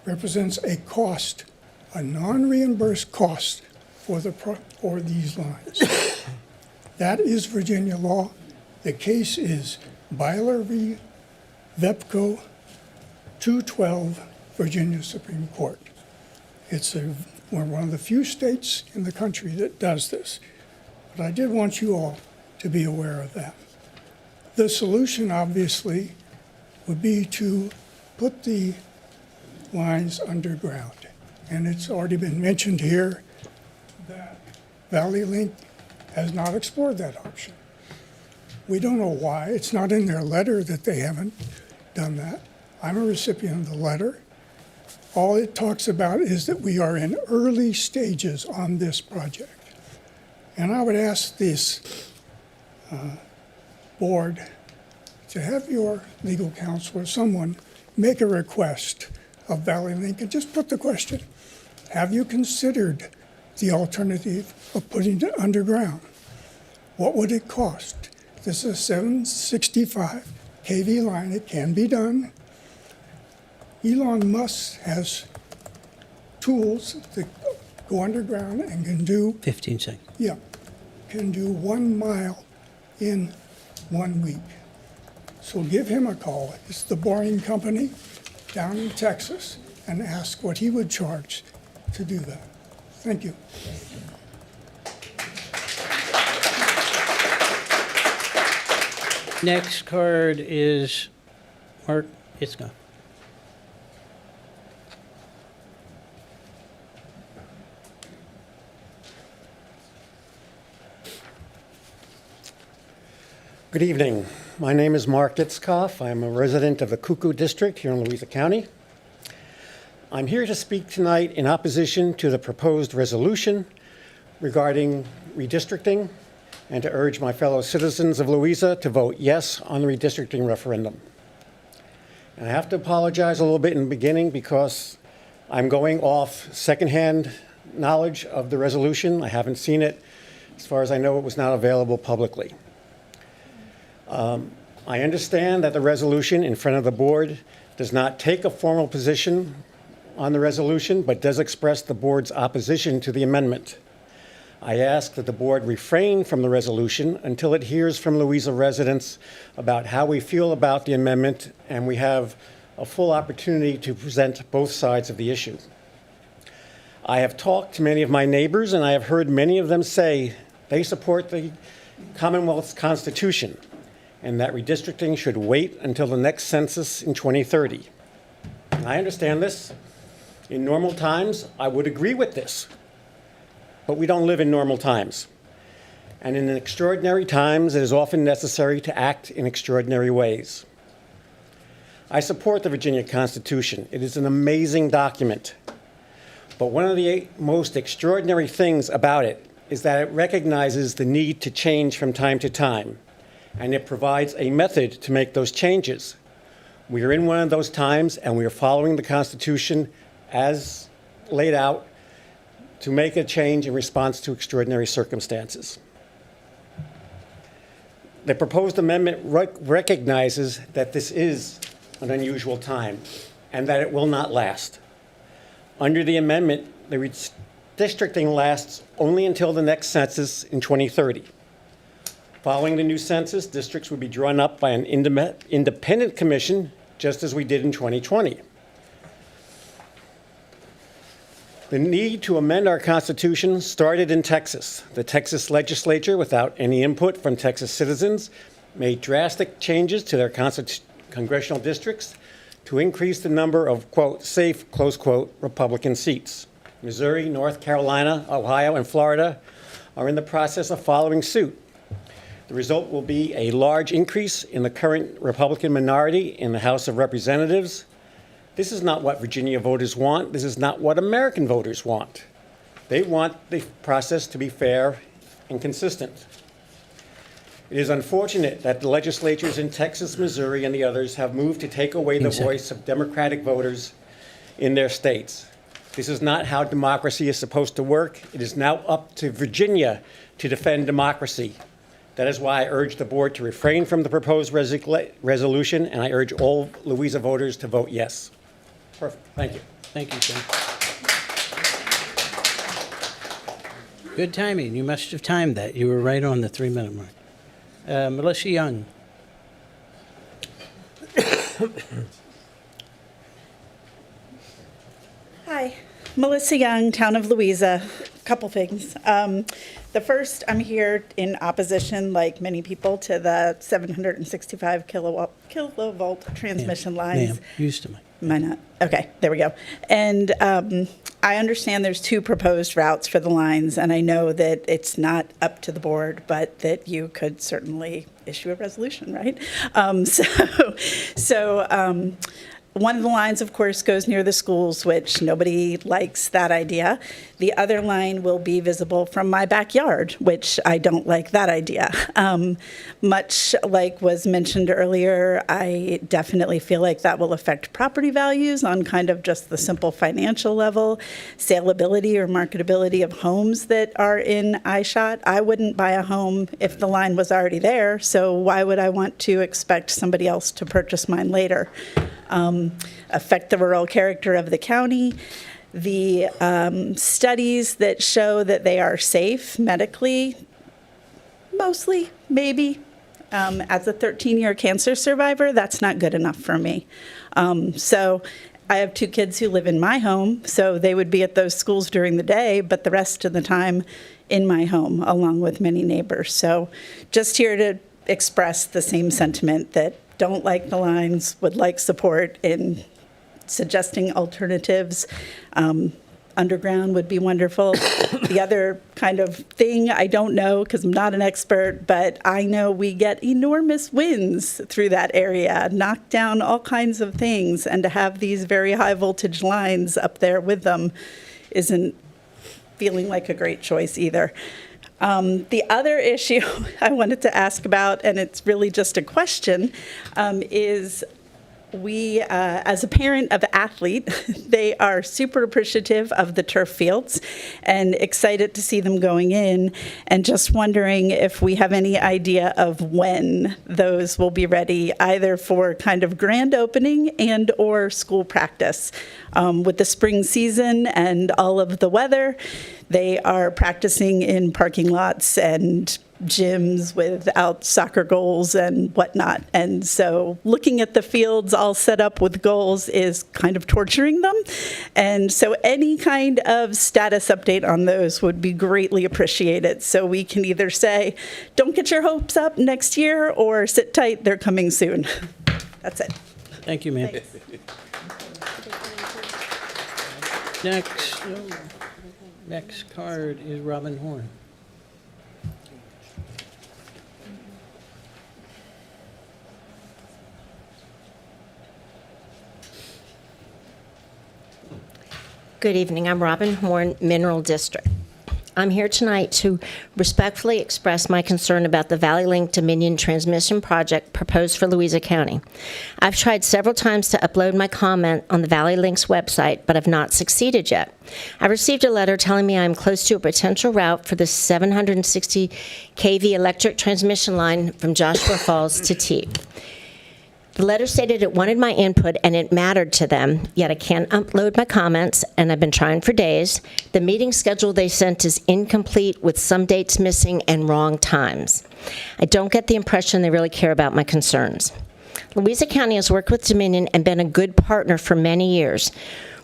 Speaker 14: represents a cost, a non-reimbursed cost for these lines. That is Virginia law. The case is Byler v. Vepco, 212, Virginia Supreme Court. We're one of the few states in the country that does this. But I did want you all to be aware of that. The solution, obviously, would be to put the lines underground. And it's already been mentioned here that Valley Link has not explored that option. We don't know why. It's not in their letter that they haven't done that. I'm a recipient of the letter. All it talks about is that we are in early stages on this project. And I would ask this board to have your legal counsel or someone make a request of Valley Link and just put the question, have you considered the alternative of putting it underground? What would it cost? This is a 765 kV line. It can be done. Elon Musk has tools that go underground and can do
Speaker 3: 15 seconds.
Speaker 14: Yeah, can do 1 mile in 1 week. So give him a call. It's the Boring Company down in Texas, and ask what he would charge to do that. Thank you.
Speaker 3: Next card is Mark Itzka.
Speaker 15: Good evening. My name is Mark Itzkoff. I'm a resident of the Cuckoo District here in Louisa County. I'm here to speak tonight in opposition to the proposed resolution regarding redistricting and to urge my fellow citizens of Louisa to vote yes on the redistricting referendum. And I have to apologize a little bit in the beginning because I'm going off secondhand knowledge of the resolution. I haven't seen it. As far as I know, it was not available publicly. I understand that the resolution in front of the board does not take a formal position on the resolution, but does express the board's opposition to the amendment. I ask that the board refrain from the resolution until it hears from Louisa residents about how we feel about the amendment, and we have a full opportunity to present both sides of the issue. I have talked to many of my neighbors, and I have heard many of them say they support the Commonwealth's Constitution, and that redistricting should wait until the next census in 2030. And I understand this. In normal times, I would agree with this. But we don't live in normal times. And in extraordinary times, it is often necessary to act in extraordinary ways. I support the Virginia Constitution. It is an amazing document. But one of the most extraordinary things about it is that it recognizes the need to change from time to time. And it provides a method to make those changes. We are in one of those times, and we are following the Constitution as laid out to make a change in response to extraordinary circumstances. The proposed amendment recognizes that this is an unusual time, and that it will not last. Under the amendment, the redistricting lasts only until the next census in 2030. Following the new census, districts would be drawn up by an independent commission, just as we did in 2020. The need to amend our Constitution started in Texas. The Texas legislature, without any input from Texas citizens, made drastic changes to their congressional districts to increase the number of, quote, safe, close quote, Republican seats. Missouri, North Carolina, Ohio, and Florida are in the process of following suit. The result will be a large increase in the current Republican minority in the House of Representatives. This is not what Virginia voters want. This is not what American voters want. They want the process to be fair and consistent. It is unfortunate that the legislatures in Texas, Missouri, and the others have moved to take away the voice of Democratic voters in their states. This is not how democracy is supposed to work. It is now up to Virginia to defend democracy. That is why I urge the board to refrain from the proposed resolution, and I urge all Louisa voters to vote yes. Perfect. Thank you.
Speaker 3: Thank you, sir. Good timing. You must have timed that. You were right on the 3-minute mark. Melissa Young.
Speaker 16: Hi, Melissa Young, Town of Louisa. Couple things. The first, I'm here in opposition, like many people, to the 765 kilovolt transmission lines.
Speaker 3: Ma'am, used to me.
Speaker 16: Am I not? Okay, there we go. And I understand there's 2 proposed routes for the lines, and I know that it's not up to the board, but that you could certainly issue a resolution, right? One of the lines, of course, goes near the schools, which nobody likes that idea. The other line will be visible from my backyard, which I don't like that idea. Much like was mentioned earlier, I definitely feel like that will affect property values on kind of just the simple financial level, saleability or marketability of homes that are in eyeshot. I wouldn't buy a home if the line was already there, so why would I want to expect somebody else to purchase mine later? Affect the rural character of the county. The studies that show that they are safe medically, mostly, maybe. As a 13-year cancer survivor, that's not good enough for me. So I have 2 kids who live in my home, so they would be at those schools during the day, but the rest of the time in my home, along with many neighbors. So just here to express the same sentiment that don't like the lines, would like support in suggesting alternatives. Underground would be wonderful. The other kind of thing, I don't know because I'm not an expert, but I know we get enormous winds through that area, knock down all kinds of things, and to have these very high voltage lines up there with them isn't feeling like a great choice either. The other issue I wanted to ask about, and it's really just a question, is we, as a parent of an athlete, they are super appreciative of the turf fields and excited to see them going in, and just wondering if we have any idea of when those will be ready, either for kind of grand opening and or school practice. With the spring season and all of the weather, they are practicing in parking lots and gyms without soccer goals and whatnot. And so looking at the fields all set up with goals is kind of torturing them. And so any kind of status update on those would be greatly appreciated. So we can either say, don't get your hopes up next year, or sit tight, they're coming soon. That's it.
Speaker 3: Thank you, ma'am. Next card is Robin Horn.
Speaker 17: Good evening. I'm Robin Horn, Mineral District. I'm here tonight to respectfully express my concern about the Valley Link Dominion transmission project proposed for Louisa County. I've tried several times to upload my comment on the Valley Link's website, but have not succeeded yet. I received a letter telling me I'm close to a potential route for the 760 kV electric transmission line from Joshua Falls to Teague. The letter stated it wanted my input and it mattered to them, yet I can't upload my comments, and I've been trying for days. The meeting schedule they sent is incomplete with some dates missing and wrong times. I don't get the impression they really care about my concerns. Louisa County has worked with Dominion and been a good partner for many years.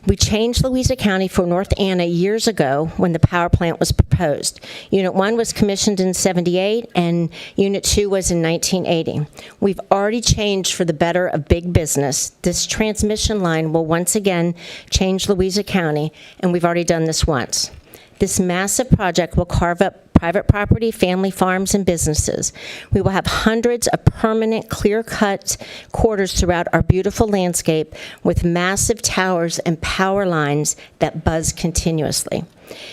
Speaker 17: We changed Louisa County for North Anna years ago when the power plant was proposed. Unit 1 was commissioned in '78 and Unit 2 was in 1980. We've already changed for the better of big business. This transmission line will once again change Louisa County, and we've already done this once. This massive project will carve up private property, family farms, and businesses. We will have hundreds of permanent, clear-cut quarters throughout our beautiful landscape with massive towers and power lines that buzz continuously.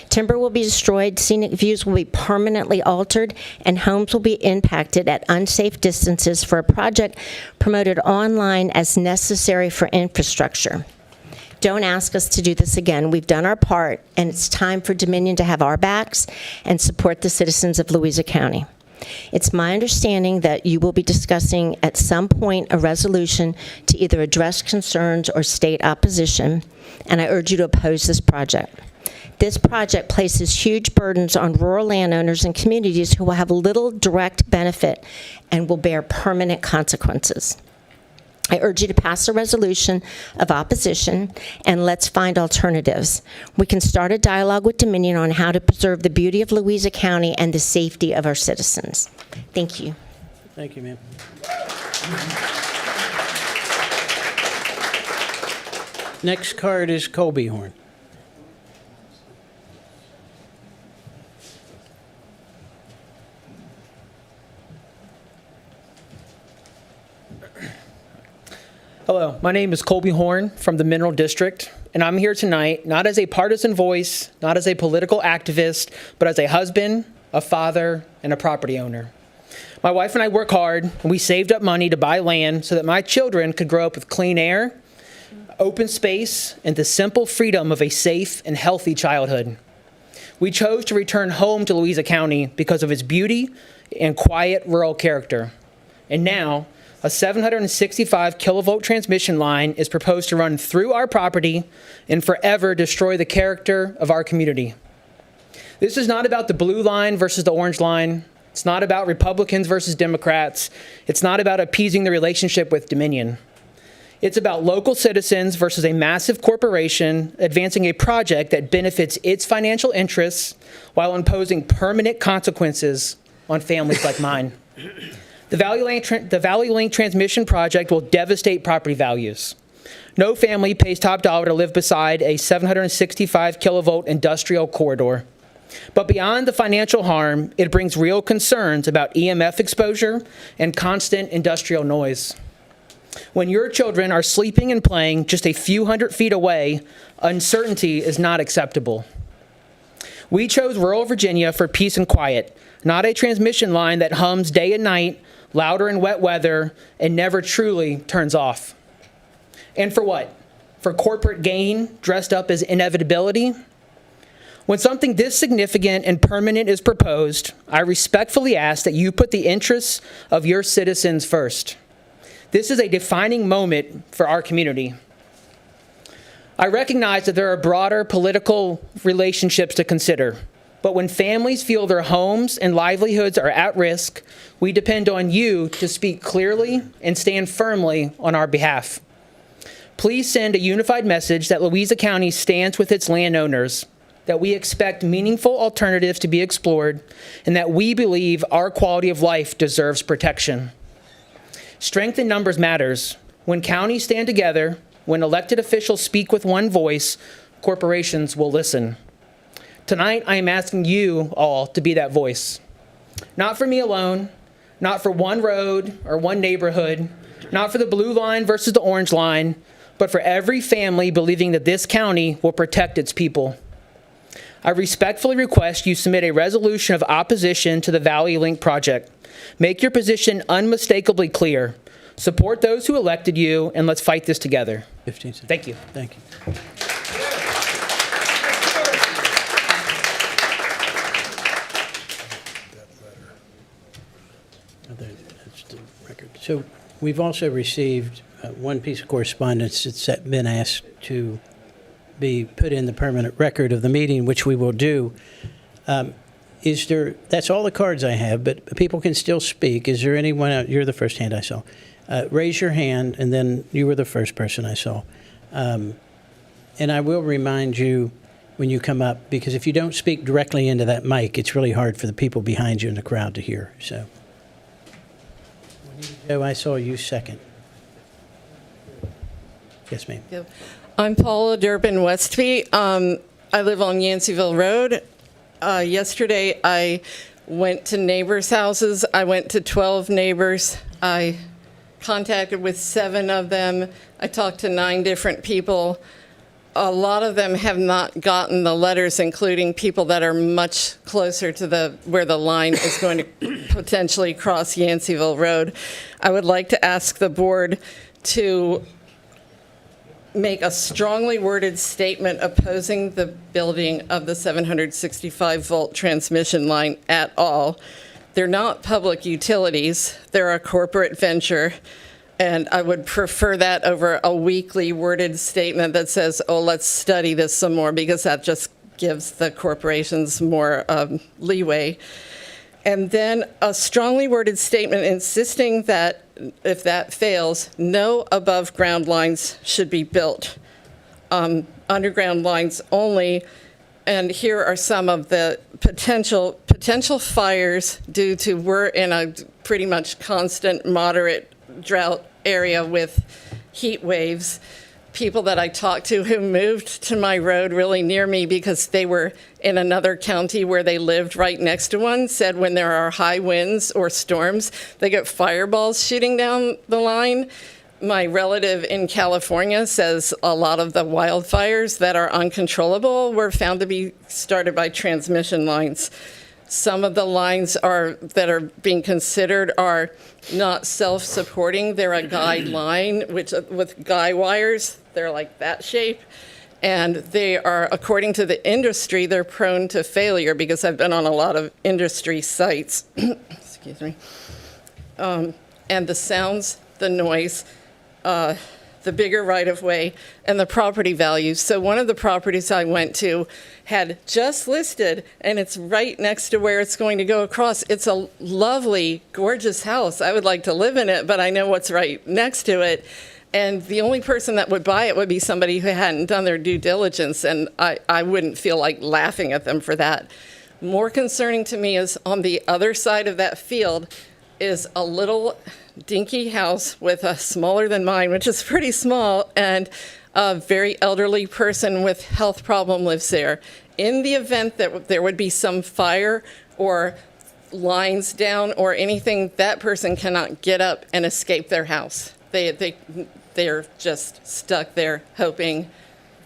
Speaker 17: Timber will be destroyed, scenic views will be permanently altered, and homes will be impacted at unsafe distances for a project promoted online as necessary for infrastructure. Don't ask us to do this again. We've done our part, and it's time for Dominion to have our backs and support the citizens of Louisa County. It's my understanding that you will be discussing at some point a resolution to either address concerns or state opposition, and I urge you to oppose this project. This project places huge burdens on rural landowners and communities who will have little direct benefit and will bear permanent consequences. I urge you to pass a resolution of opposition, and let's find alternatives. We can start a dialogue with Dominion on how to preserve the beauty of Louisa County and the safety of our citizens. Thank you.
Speaker 3: Thank you, ma'am. Next card is Colby Horn.
Speaker 18: Hello, my name is Colby Horn from the Mineral District, and I'm here tonight not as a partisan voice, not as a political activist, but as a husband, a father, and a property owner. My wife and I work hard, and we saved up money to buy land so that my children could grow up with clean air, open space, and the simple freedom of a safe and healthy childhood. We chose to return home to Louisa County because of its beauty and quiet rural character. And now, a 765 kilovolt transmission line is proposed to run through our property and forever destroy the character of our community. This is not about the blue line versus the orange line. It's not about Republicans versus Democrats. It's not about appeasing the relationship with Dominion. It's about local citizens versus a massive corporation advancing a project that benefits its financial interests while imposing permanent consequences on families like mine. The Valley Link transmission project will devastate property values. No family pays top dollar to live beside a 765 kilovolt industrial corridor. But beyond the financial harm, it brings real concerns about EMF exposure and constant industrial noise. When your children are sleeping and playing just a few hundred feet away, uncertainty is not acceptable. We chose rural Virginia for peace and quiet, not a transmission line that hums day and night, louder in wet weather, and never truly turns off. And for what? For corporate gain dressed up as inevitability? When something this significant and permanent is proposed, I respectfully ask that you put the interests of your citizens first. This is a defining moment for our community. I recognize that there are broader political relationships to consider. But when families feel their homes and livelihoods are at risk, we depend on you to speak clearly and stand firmly on our behalf. Please send a unified message that Louisa County stands with its landowners, that we expect meaningful alternatives to be explored, and that we believe our quality of life deserves protection. Strength in numbers matters. When counties stand together, when elected officials speak with one voice, corporations will listen. Tonight, I am asking you all to be that voice. Not for me alone, not for one road or one neighborhood, not for the blue line versus the orange line, but for every family believing that this county will protect its people. I respectfully request you submit a resolution of opposition to the Valley Link project. Make your position unmistakably clear. Support those who elected you, and let's fight this together.
Speaker 3: 15 seconds.
Speaker 18: Thank you.
Speaker 3: Thank you. That's the record. So we've also received one piece of correspondence that's been asked to be put in the permanent record of the meeting, which we will do. That's all the cards I have, but people can still speak. Is there anyone, you're the first hand I saw. Raise your hand, and then you were the first person I saw. And I will remind you when you come up, because if you don't speak directly into that mic, it's really hard for the people behind you in the crowd to hear. So, Joe, I saw you second. Yes, ma'am.
Speaker 19: I'm Paula Durbin Westby. I live on Yanceyville Road. Yesterday, I went to neighbors' houses. I went to 12 neighbors. I contacted with 7 of them. I talked to 9 different people. A lot of them have not gotten the letters, including people that are much closer to where the line is going to potentially cross Yanceyville Road. I would like to ask the board to make a strongly worded statement opposing the building of the 765-volt transmission line at all. They're not public utilities. They're a corporate venture. And I would prefer that over a weakly worded statement that says, oh, let's study this some more, because that just gives the corporations more leeway. And then a strongly worded statement insisting that if that fails, no above ground lines should be built. Underground lines only. And here are some of the potential fires due to we're in a pretty much constant moderate drought area with heat waves. People that I talked to who moved to my road really near me because they were in another county where they lived right next to one said when there are high winds or storms, they get fireballs shooting down the line. My relative in California says a lot of the wildfires that are uncontrollable were found to be started by transmission lines. Some of the lines that are being considered are not self-supporting. They're a guide line, which with guy wires. They're like that shape. And they are, according to the industry, they're prone to failure because I've been on a lot of industry sites. Excuse me. And the sounds, the noise, the bigger right-of-way, and the property values. So one of the properties I went to had just listed, and it's right next to where it's going to go across. It's a lovely, gorgeous house. I would like to live in it, but I know what's right next to it. And the only person that would buy it would be somebody who hadn't done their due diligence, and I wouldn't feel like laughing at them for that. More concerning to me is on the other side of that field is a little dinky house with a smaller than mine, which is pretty small, and a very elderly person with health problem lives there. In the event that there would be some fire or lines down or anything, that person cannot get up and escape their house. They're just stuck there hoping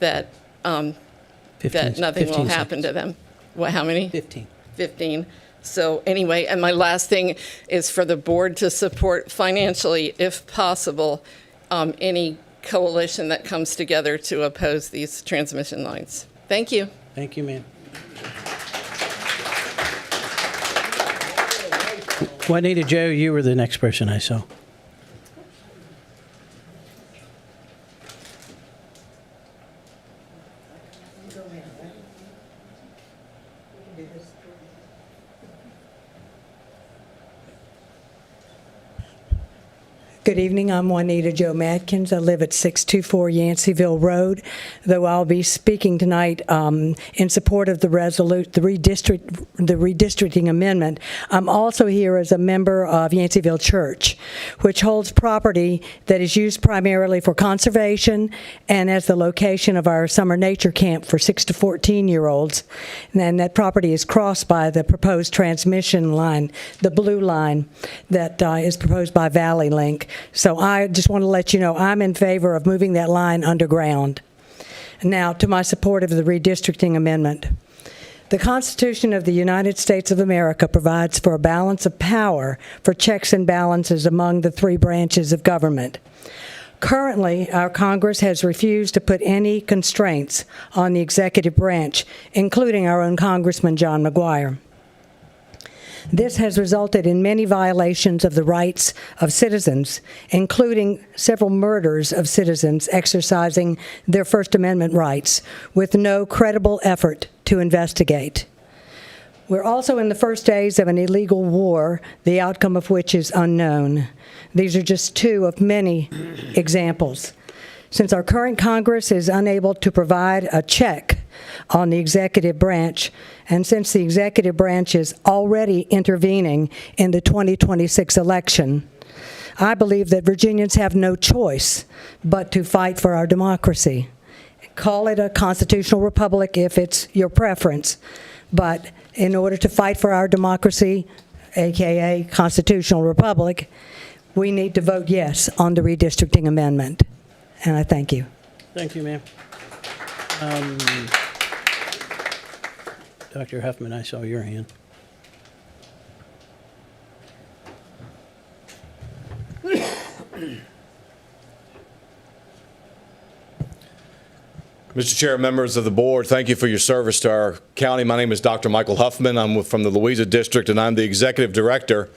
Speaker 19: that that nothing will happen to them. What, how many?
Speaker 3: 15.
Speaker 19: 15. So anyway, and my last thing is for the board to support financially, if possible, any coalition that comes together to oppose these transmission lines. Thank you.
Speaker 3: Thank you, ma'am. Juanita Joe, you were the next person I saw.
Speaker 20: Good evening. I'm Juanita Joe Madkins. I live at 624 Yanceyville Road. Though I'll be speaking tonight in support of the redistricting amendment, I'm also here as a member of Yanceyville Church, which holds property that is used primarily for conservation and as the location of our summer nature camp for 6 to 14-year-olds. And that property is crossed by the proposed transmission line, the blue line that is proposed by Valley Link. So I just want to let you know I'm in favor of moving that line underground. Now to my support of the redistricting amendment. The Constitution of the United States of America provides for a balance of power for checks and balances among the 3 branches of government. Currently, our Congress has refused to put any constraints on the executive branch, including our own Congressman John McGuire. This has resulted in many violations of the rights of citizens, including several murders of citizens exercising their First Amendment rights with no credible effort to investigate. We're also in the first days of an illegal war, the outcome of which is unknown. These are just two of many examples. Since our current Congress is unable to provide a check on the executive branch, and since the executive branch is already intervening in the 2026 election, I believe that Virginians have no choice but to fight for our democracy. Call it a constitutional republic if it's your preference, but in order to fight for our democracy, AKA constitutional republic, we need to vote yes on the redistricting amendment. And I thank you.
Speaker 3: Thank you, ma'am. Dr. Huffman, I saw your hand.
Speaker 21: Mr. Chair, members of the board, thank you for your service to our county. My name is Dr. Michael Huffman. I'm from the Louisa District, and I'm the Executive Director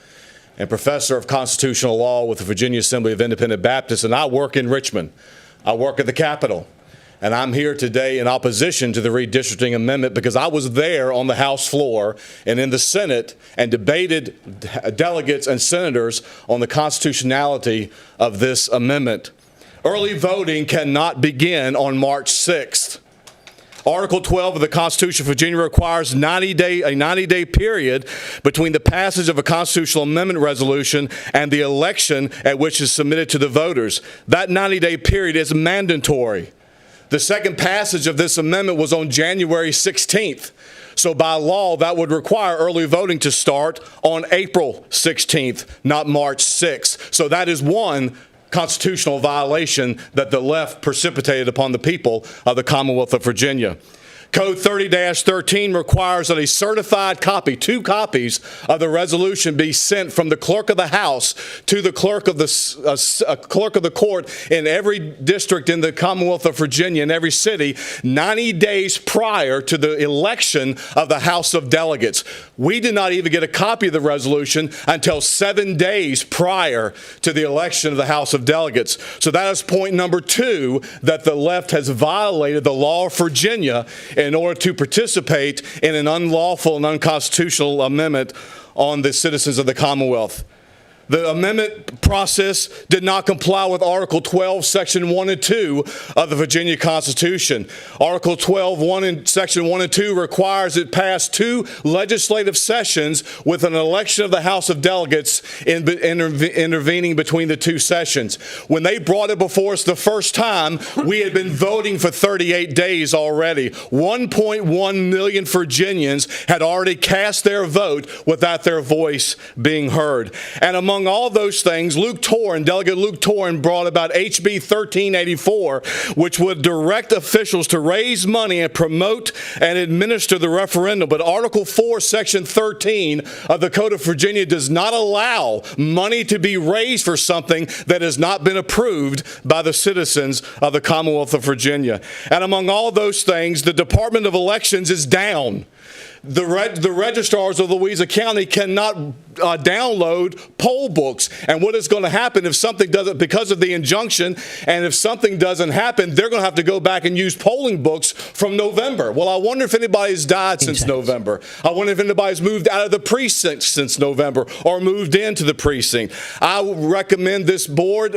Speaker 21: and Professor of Constitutional Law with the Virginia Assembly of Independent Baptists, and I work in Richmond. I work at the Capitol, and I'm here today in opposition to the redistricting amendment because I was there on the House floor and in the Senate and debated delegates and senators on the constitutionality of this amendment. Early voting cannot begin on March 6th. Article 12 of the Constitution of Virginia requires a 90-day period between the passage of a constitutional amendment resolution and the election at which is submitted to the voters. That 90-day period is mandatory. The second passage of this amendment was on January 16th. So by law, that would require early voting to start on April 16th, not March 6th. So that is one constitutional violation that the left precipitated upon the people of the Commonwealth of Virginia. Code 30-13 requires that a certified copy, 2 copies of the resolution, be sent from the clerk of the House to the clerk of the court in every district in the Commonwealth of Virginia, in every city, 90 days prior to the election of the House of Delegates. We did not even get a copy of the resolution until 7 days prior to the election of the House of Delegates. So that is point number 2, that the left has violated the law of Virginia in order to participate in an unlawful and unconstitutional amendment on the citizens of the Commonwealth. The amendment process did not comply with Article 12, Section 1 and 2 of the Virginia Constitution. Article 12, Section 1 and 2 requires it pass 2 legislative sessions with an election of the House of Delegates intervening between the 2 sessions. When they brought it before us the first time, we had been voting for 38 days already. 1.1 million Virginians had already cast their vote without their voice being heard. And among all those things, Delegate Luke Torren brought about HB 1384, which would direct officials to raise money and promote and administer the referendum. But Article 4, Section 13 of the Code of Virginia does not allow money to be raised for something that has not been approved by the citizens of the Commonwealth of Virginia. And among all those things, the Department of Elections is down. The registrars of Louisa County cannot download poll books. And what is going to happen if something doesn't, because of the injunction, and if something doesn't happen, they're going to have to go back and use polling books from November. Well, I wonder if anybody's died since November. I wonder if anybody's moved out of the precinct since November or moved into the precinct. I recommend this board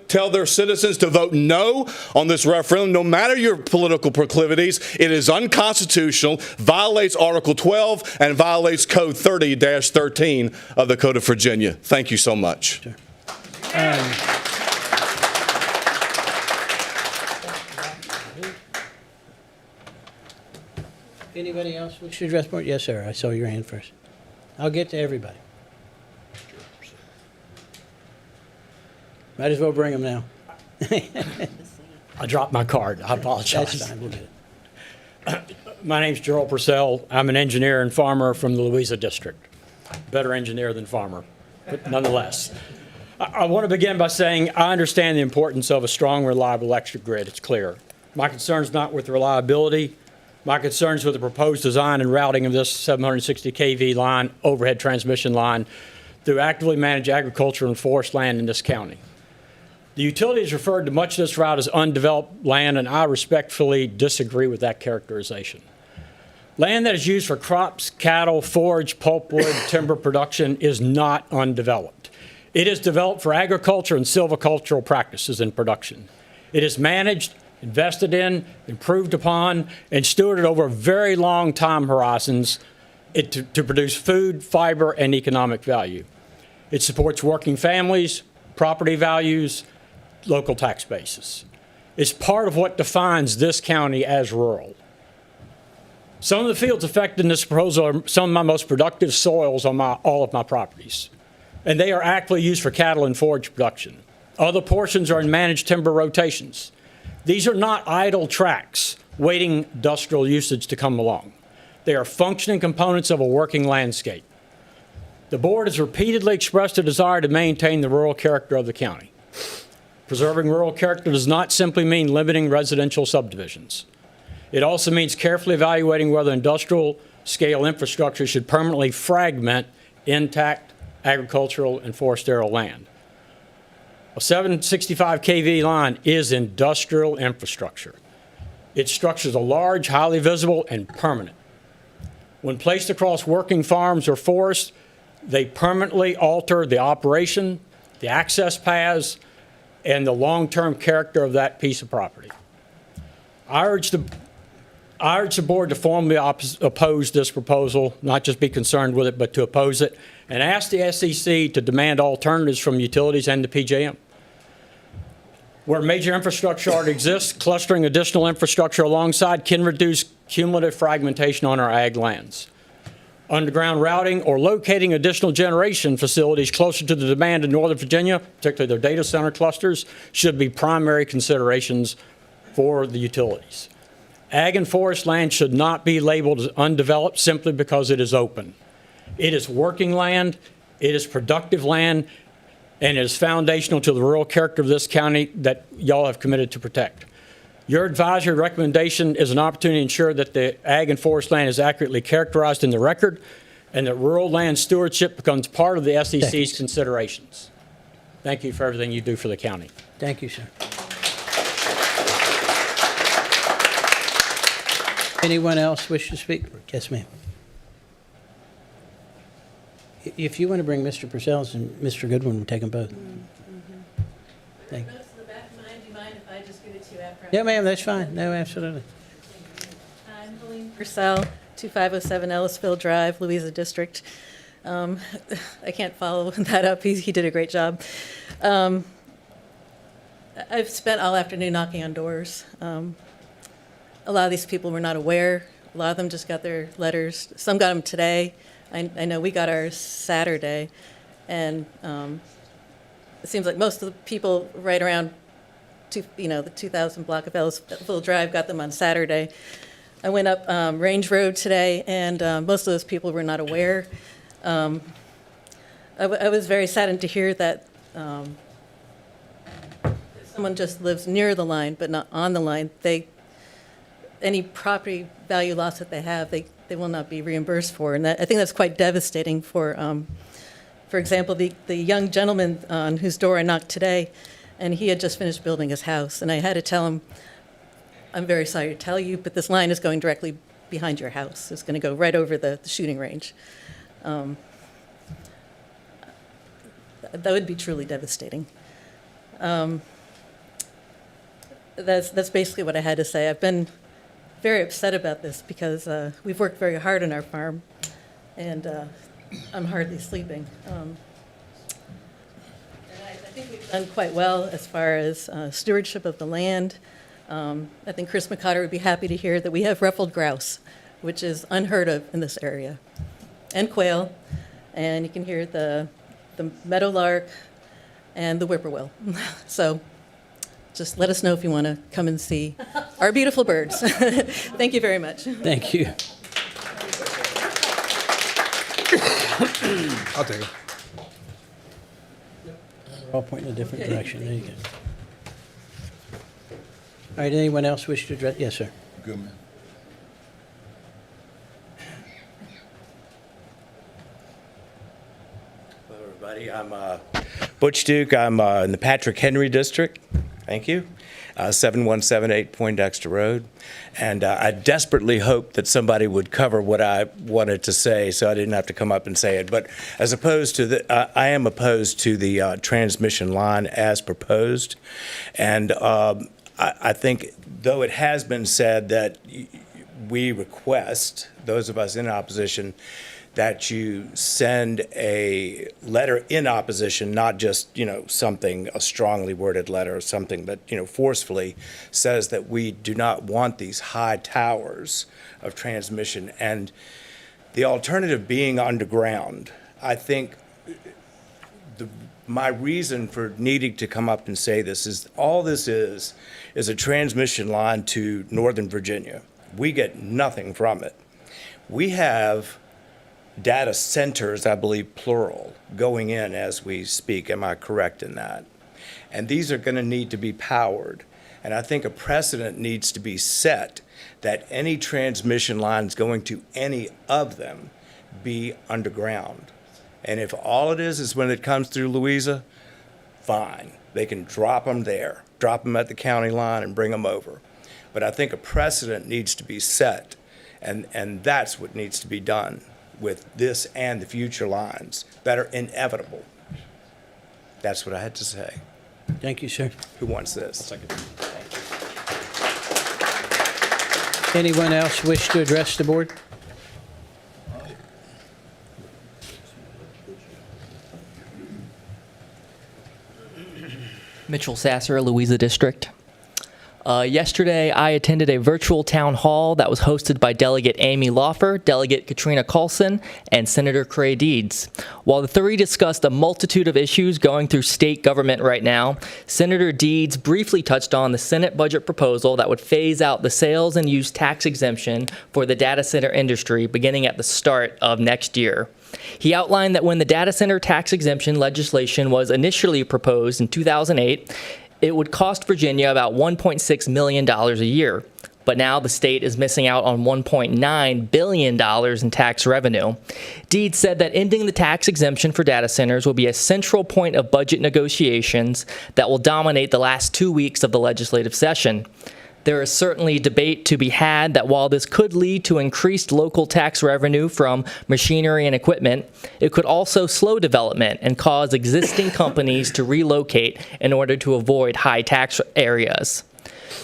Speaker 21: tell their citizens to vote no on this referendum, no matter your political proclivities. It is unconstitutional, violates Article 12, and violates Code 30-13 of the Code of Virginia. Thank you so much.
Speaker 3: Anybody else wish to address board? Yes, sir. I saw your hand first. I'll get to everybody. Might as well bring them now.
Speaker 22: I dropped my card. I apologize.
Speaker 3: That's fine. We'll get it.
Speaker 22: My name's Gerald Purcell. I'm an engineer and farmer from the Louisa District. Better engineer than farmer, but nonetheless. I want to begin by saying I understand the importance of a strong, reliable electric grid. It's clear. My concern is not with reliability. my concerns with the proposed design and routing of this 760 kV line, overhead transmission line, through actively managed agriculture and forest land in this county. The utilities referred to much of this route as undeveloped land, and I respectfully disagree with that characterization. Land that is used for crops, cattle, forage, pulpwood, timber production is not undeveloped. It is developed for agriculture and silvicultural practices in production. It is managed, invested in, improved upon, and stewarded over very long time horizons to produce food, fiber, and economic value. It supports working families, property values, local tax bases. It's part of what defines this county as rural. Some of the fields affected in this proposal are some of my most productive soils on all of my properties, and they are actively used for cattle and forage production. Other portions are in managed timber rotations. These are not idle tracts waiting industrial usage to come along. They are functioning components of a working landscape. The board has repeatedly expressed a desire to maintain the rural character of the county. Preserving rural character does not simply mean limiting residential subdivisions. It also means carefully evaluating whether industrial scale infrastructure should permanently fragment intact agricultural and forestero land. A 765 kV line is industrial infrastructure. Its structures are large, highly visible, and permanent. When placed across working farms or forests, they permanently alter the operation, the access paths, and the long-term character of that piece of property. I urge the board to formally oppose this proposal, not just be concerned with it, but to oppose it, and ask the SEC to demand alternatives from utilities and the PJM. Where major infrastructure already exists, clustering additional infrastructure alongside can reduce cumulative fragmentation on our ag lands. Underground routing or locating additional generation facilities closer to the demand in Northern Virginia, particularly their data center clusters, should be primary considerations for the utilities. Ag and forest land should not be labeled as undeveloped simply because it is open. It is working land, it is productive land, and it is foundational to the rural character of this county that y'all have committed to protect. Your advisory recommendation is an opportunity to ensure that the ag and forest land is accurately characterized in the record and that rural land stewardship becomes part of the SEC's considerations. Thank you for everything you do for the county.
Speaker 3: Thank you, sir. Anyone else wish to speak? Yes, ma'am. If you want to bring Mr. Purcell's and Mr. Goodwin, we'll take them both. Thank you. Yeah, ma'am, that's fine. No, absolutely.
Speaker 1: I'm Helene Purcell, 2507 Ellisville Drive, Louisa District. I can't follow that up. He did a great job. I've spent all afternoon knocking on doors. A lot of these people were not aware. A lot of them just got their letters. Some got them today. I know we got ours Saturday. And it seems like most of the people right around the 2000 block of Ellisville Drive got them on Saturday. I went up Range Road today, and most of those people were not aware. I was very saddened to hear that someone just lives near the line but not on the line. Any property value loss that they have, they will not be reimbursed for, and I think that's quite devastating for example, the young gentleman on whose door I knocked today. And he had just finished building his house. And I had to tell him, I'm very sorry to tell you, but this line is going directly behind your house. It's going to go right over the shooting range. That would be truly devastating. That's basically what I had to say. I've been very upset about this because we've worked very hard on our farm, and I'm hardly sleeping. I think we've done quite well as far as stewardship of the land. I think Chris McCotter would be happy to hear that we have ruffled grouse, which is unheard of in this area, and quail, and you can hear the meadowlark and the whippoorwill. So just let us know if you want to come and see our beautiful birds. Thank you very much.
Speaker 3: Thank you.
Speaker 6: I'll take it.
Speaker 3: We're all pointing in a different direction. There you go. All right, anyone else wish to address? Yes, sir.
Speaker 5: Good man.
Speaker 2: everybody. I'm Butch Duke. I'm in the Patrick Henry District. Thank you. 7178 Poindexter Road. And I desperately hoped that somebody would cover what I wanted to say so I didn't have to come up and say it. But as opposed to I am opposed to the transmission line as proposed. And I think, though it has been said that we request, those of us in opposition, that you send a letter in opposition, not just, something, a strongly worded letter or something, but, forcefully says that we do not want these high towers of transmission. And the alternative being underground, I think my reason for needing to come up and say this is all this is a transmission line to Northern Virginia. We get nothing from it. We have data centers, I believe plural, going in as we speak. Am I correct in that? And these are going to need to be powered. And I think a precedent needs to be set that any transmission lines going to any of them be underground. And if all it is when it comes through Louisa, fine. They can drop them there, drop them at the county line and bring them over. But I think a precedent needs to be set, and that's what needs to be done with this and the future lines that are inevitable. That's what I had to say.
Speaker 3: Thank you, sir.
Speaker 2: Who wants this?
Speaker 3: Anyone else wish to address the board?
Speaker 7: Mitchell Sasser, Louisa District. Yesterday, I attended a virtual town hall that was hosted by Delegate Amy Laufer, Delegate Katrina Carlson, and Senator Cray Deeds. While the three discussed a multitude of issues going through state government right now, Senator Deeds briefly touched on the Senate budget proposal that would phase out the sales and use tax exemption for the data center industry beginning at the start of next year. He outlined that when the data center tax exemption legislation was initially proposed in 2008, it would cost Virginia about $1.6 million a year. But now the state is missing out on $1.9 billion in tax revenue. Deeds said that ending the tax exemption for data centers will be a central point of budget negotiations that will dominate the last 2 weeks of the legislative session. There is certainly debate to be had that while this could lead to increased local tax revenue from machinery and equipment, it could also slow development and cause existing companies to relocate in order to avoid high tax areas.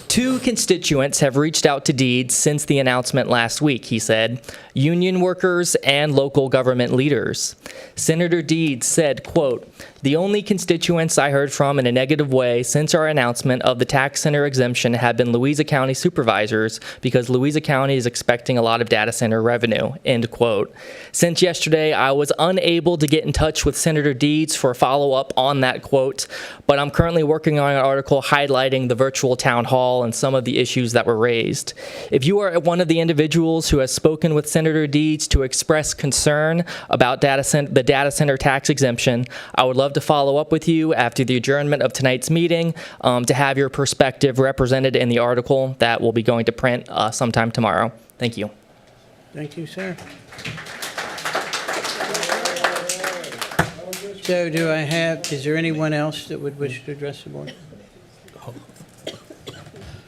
Speaker 7: Two constituents have reached out to Deeds since the announcement last week, he said, union workers and local government leaders. Senator Deeds said, quote, "The only constituents I heard from in a negative way since our announcement of the tax center exemption have been Louisa County supervisors because Louisa County is expecting a lot of data center revenue," end quote. Since yesterday, I was unable to get in touch with Senator Deeds for a follow-up on that quote, but I'm currently working on an article highlighting the virtual town hall and some of the issues that were raised. If you are one of the individuals who has spoken with Senator Deeds to express concern about the data center tax exemption, I would love to follow up with you after the adjournment of tonight's meeting to have your perspective represented in the article that will be going to print sometime tomorrow. Thank you.
Speaker 3: Thank you, sir. So is there anyone else that would wish to address the board?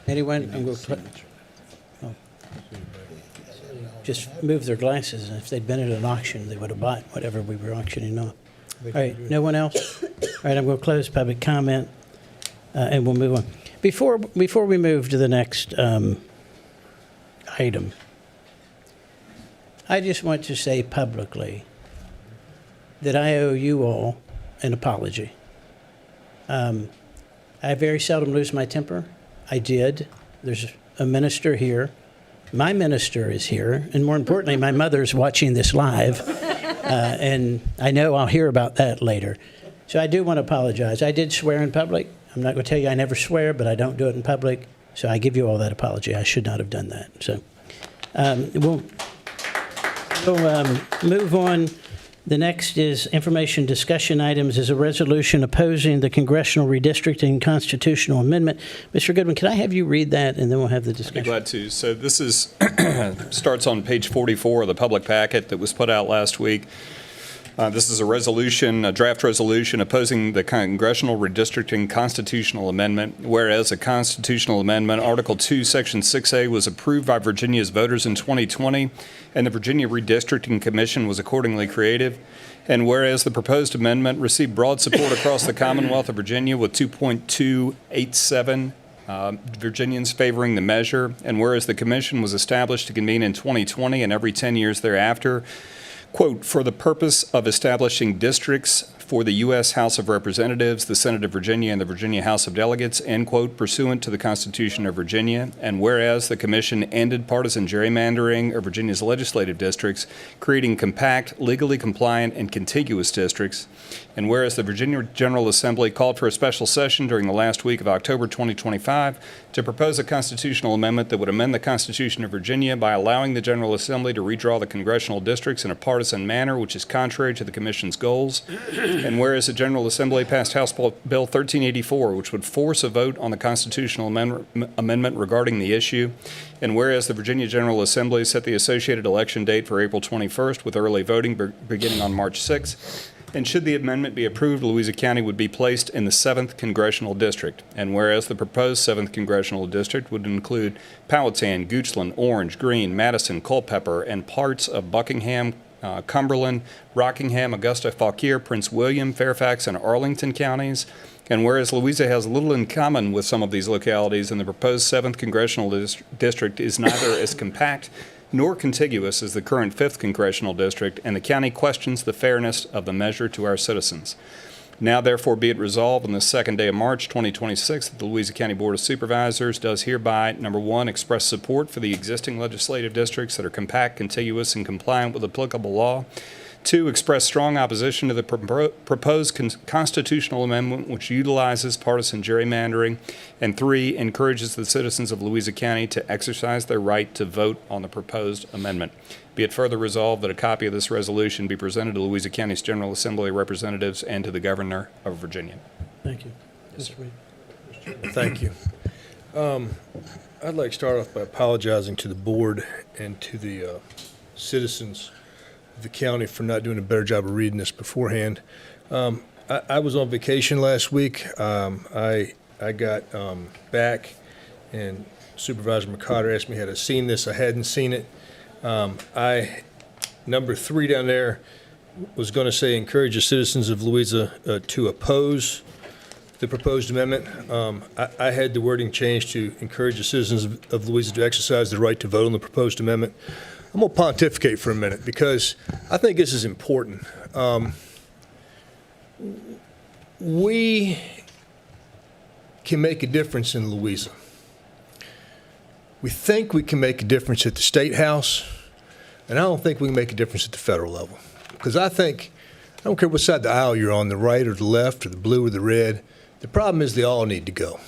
Speaker 3: Anyone? I'm going to just move their glasses, and if they'd been at an auction, they would have bought whatever we were auctioning off. All right, no one else? All right, I'm going to close public comment, and we'll move on. Before we move to the next item, I just want to say publicly that I owe you all an apology. I very seldom lose my temper. I did. There's a minister here. My minister is here, and more importantly, my mother's watching this live, and I know I'll hear about that later. So I do want to apologize. I did swear in public. I'm not going to tell you I never swear, but I don't do it in public, so I give you all that apology. I should not have done that. So we'll move on. The next is information discussion items is a resolution opposing the congressional redistricting constitutional amendment. Mr. Goodwin, can I have you read that, and then we'll have the discussion?
Speaker 8: I'd be glad to. So this is starts on page 44 of the public packet that was put out last week. This is a draft resolution opposing the congressional redistricting constitutional amendment, whereas a constitutional amendment, Article 2, Section 6A, was approved by Virginia's voters in 2020, and the Virginia Redistricting Commission was accordingly created. And whereas the proposed amendment received broad support across the Commonwealth of Virginia with 2.287 Virginians favoring the measure, and whereas the commission was established to convene in 2020 and every 10 years thereafter, quote, for the purpose of establishing districts for the U.S. House of Representatives, the Senate of Virginia, and the Virginia House of Delegates, end quote, pursuant to the Constitution of Virginia. And whereas the commission ended partisan gerrymandering of Virginia's legislative districts, creating compact, legally compliant, and contiguous districts. And whereas the Virginia General Assembly called for a special session during the last week of October 2025 to propose a constitutional amendment that would amend the Constitution of Virginia by allowing the General Assembly to redraw the congressional districts in a partisan manner, which is contrary to the Commission's goals. And whereas the General Assembly passed House Bill 1384, which would force a vote on the constitutional amendment regarding the issue. And whereas the Virginia General Assembly set the associated election date for April 21st with early voting beginning on March 6th. And should the amendment be approved, Louisa County would be placed in the 7th Congressional District. And whereas the proposed 7th Congressional District would include Powhatan, Goochland, Orange, Greene, Madison, Culpeper, and parts of Buckingham, Cumberland, Rockingham, Augusta, Fauquier, Prince William, Fairfax, and Arlington counties. And whereas Louisa has little in common with some of these localities, and the proposed 7th Congressional District is neither as compact nor contiguous as the current 5th Congressional District, and the county questions the fairness of the measure to our citizens. Now, therefore, be it resolved on the second day of March 2026 that the Louisa County Board of Supervisors does hereby, number one, express support for the existing legislative districts that are compact, contiguous, and compliant with applicable law. Two, express strong opposition to the proposed constitutional amendment which utilizes partisan gerrymandering. And three, encourages the citizens of Louisa County to exercise their right to vote on the proposed amendment. Be it further resolved that a copy of this resolution be presented to Louisa County's General Assembly representatives and to the Governor of Virginia.
Speaker 3: Thank you. Mr. Reed.
Speaker 6: Thank you. I'd like to start off by apologizing to the board and to the citizens of the county for not doing a better job of reading this beforehand. I was on vacation last week. I got back, and Supervisor McCotter asked me had I seen this. I hadn't seen it. Number 3 down there was going to say encourage the citizens of Louisa to oppose the proposed amendment. I had the wording changed to encourage the citizens of Louisa to exercise the right to vote on the proposed amendment. I'm going to pontificate for a minute because I think this is important. We can make a difference in Louisa. We think we can make a difference at the State House, and I don't think we can make a difference at the federal level. Because I don't care what side of the aisle you're on, the right or the left or the blue or the red, the problem is they all need to go.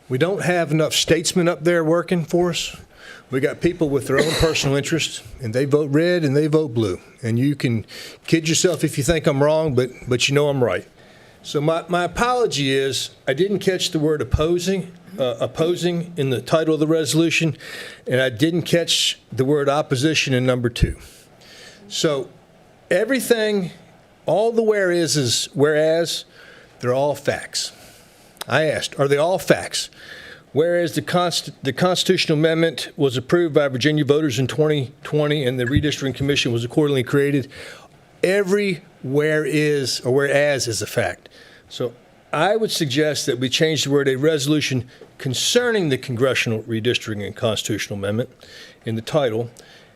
Speaker 6: We don't have enough statesmen up there working for us. We got people with their own personal interests, and they vote red and they vote blue. And you can kid yourself if you think I'm wrong, but you know I'm right. So my apology is I didn't catch the word opposing in the title of the resolution, and I didn't catch the word opposition in number 2. So everything, all the whereas, they're all facts. I asked, are they all facts? Whereas the constitutional amendment was approved by Virginia voters in 2020 and the redistricting commission was accordingly created, every whereas is a fact. So I would suggest that we change the word a resolution concerning the congressional redistricting and constitutional amendment in the title.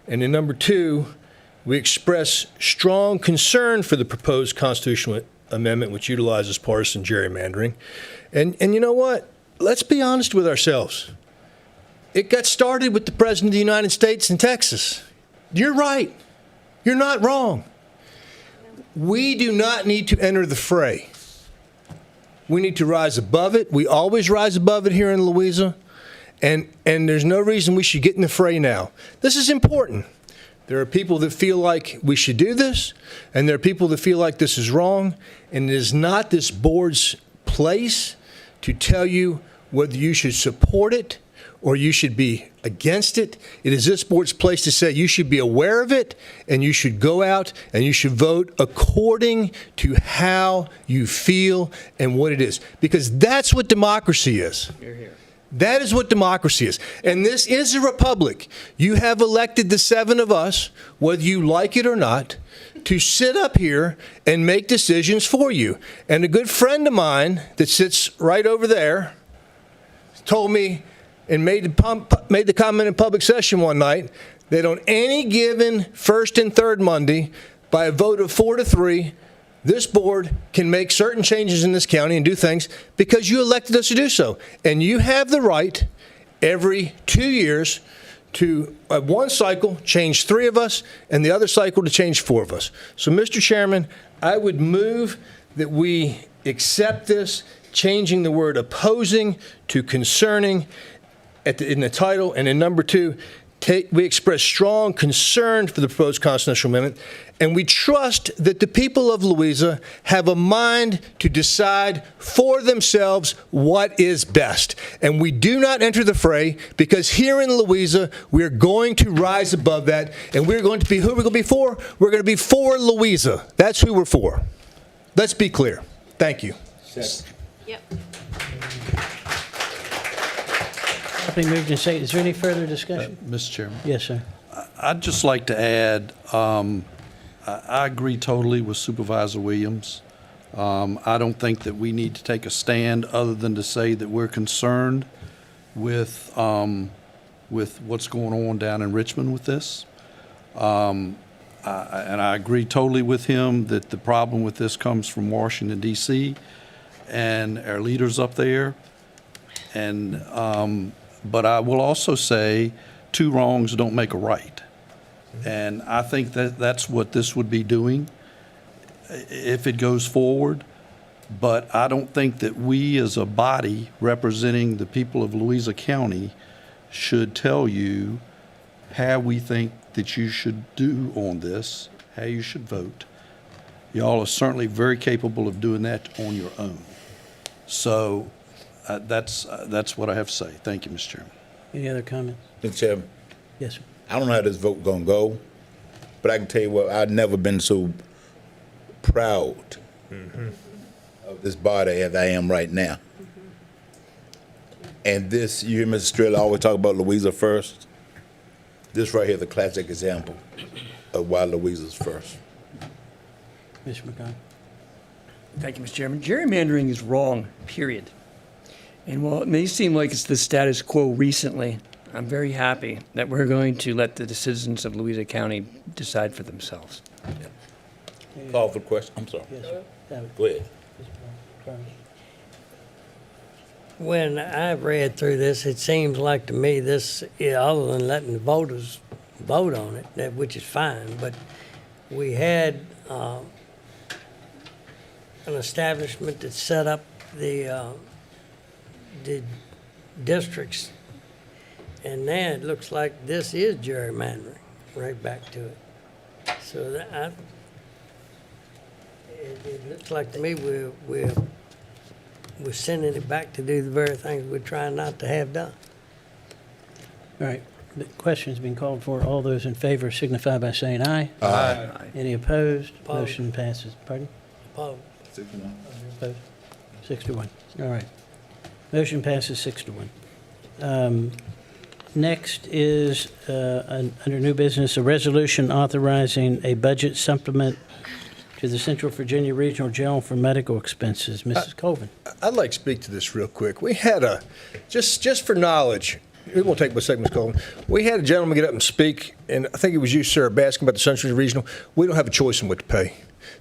Speaker 6: And in number 2, we express strong concern for the proposed constitutional amendment which utilizes partisan gerrymandering. And you know what? Let's be honest with ourselves. It got started with the President of the United States in Texas. You're right. You're not wrong. We do not need to enter the fray. We need to rise above it. We always rise above it here in Louisa. And there's no reason we should get in the fray now. This is important. There are people that feel like we should do this, and there are people that feel like this is wrong. And it is not this board's place to tell you whether you should support it or you should be against it. It is this board's place to say you should be aware of it, and you should go out and you should vote according to how you feel and what it is. Because that's what democracy is. That is what democracy is. And this is a republic. You have elected the 7 of us, whether you like it or not, to sit up here and make decisions for you. And a good friend of mine that sits right over there told me and made the comment in public session one night that on any given first and third Monday, by a vote of 4-3, this board can make certain changes in this county and do things because you elected us to do so. And you have the right every 2 years to, one cycle, change 3 of us, and the other cycle to change 4 of us. So, Mr. Chairman, I would move that we accept this, changing the word opposing to concerning in the title, and in number 2, we express strong concern for the proposed constitutional amendment, and we trust that the people of Louisa have a mind to decide for themselves what is best. And we do not enter the fray because here in Louisa, we're going to rise above that, and we're going to be, who are we going to be for? We're going to be for Louisa. That's who we're for. Let's be clear. Thank you.
Speaker 17: Yep.
Speaker 3: Properly moved and seconded. Is there any further discussion?
Speaker 9: Mr. Chairman,
Speaker 3: Yes, sir.
Speaker 9: I'd just like to add, I agree totally with Supervisor Williams. I don't think that we need to take a stand other than to say that we're concerned with what's going on down in Richmond with this. And I agree totally with him that the problem with this comes from Washington, D.C. and our leaders up there. And but I will also say 2 wrongs don't make a right. And I think that that's what this would be doing if it goes forward. But I don't think that we as a body representing the people of Louisa County should tell you how we think that you should do on this, how you should vote. Y'all are certainly very capable of doing that on your own. So that's what I have to say. Thank you, Mr. Chairman.
Speaker 3: Any other comments?
Speaker 5: Mr. Chairman,
Speaker 3: Yes, sir.
Speaker 5: I don't know how this vote gonna go, but I can tell you what, I've never been so proud of this body as I am right now. And this, you hear Mr. Strela always talk about Louisa first. This right here is a classic example of why Louisa's first.
Speaker 3: Mr. McConnell.
Speaker 11: Thank you, Mr. Chairman. Gerrymandering is wrong, period. And while it may seem like it's the status quo recently, I'm very happy that we're going to let the citizens of Louisa County decide for themselves.
Speaker 5: Call for the question. I'm sorry.
Speaker 3: Yes, sir.
Speaker 5: Go ahead.
Speaker 23: When I read through this, it seems like to me this, other than letting the voters vote on it, which is fine, but we had an establishment that set up the districts, and now it looks like this is gerrymandering, right back to it. So it looks like to me we're sending it back to do the very things we're trying not to have done.
Speaker 3: All right. The question's been called for. All those in favor signify by saying aye.
Speaker 5: Aye.
Speaker 3: Any opposed?
Speaker 23: Opposed.
Speaker 3: Motion passes. Pardon?
Speaker 23: Opposed.
Speaker 3: Opposed? 6-1. All right. Motion passes 6-1. Next is, under new business, a resolution authorizing a budget supplement to the Central Virginia Regional Jail for medical expenses. Mrs. Colvin.
Speaker 6: I'd like to speak to this real quick. We had just for knowledge, it won't take but a second, Ms. Colvin. We had a gentleman get up and speak, and I think it was you, sir, asking about the Central Regional. We don't have a choice in what to pay.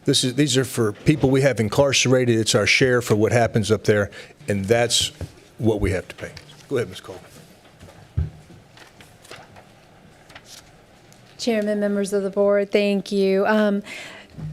Speaker 6: These are for people we have incarcerated. It's our share for what happens up there, and that's what we have to pay. Go ahead, Ms. Colvin.
Speaker 24: Chairman, members of the board, thank you.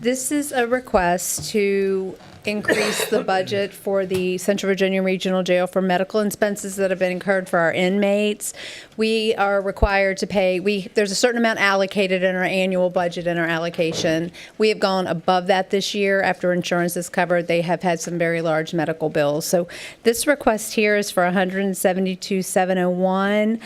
Speaker 24: This is a request to
Speaker 4: increase the budget for the Central Virginia Regional Jail for medical expenses that have been incurred for our inmates. We are required to pay, there's a certain amount allocated in our annual budget and our allocation. We have gone above that this year after insurance is covered. They have had some very large medical bills. So this request here is for $172,701.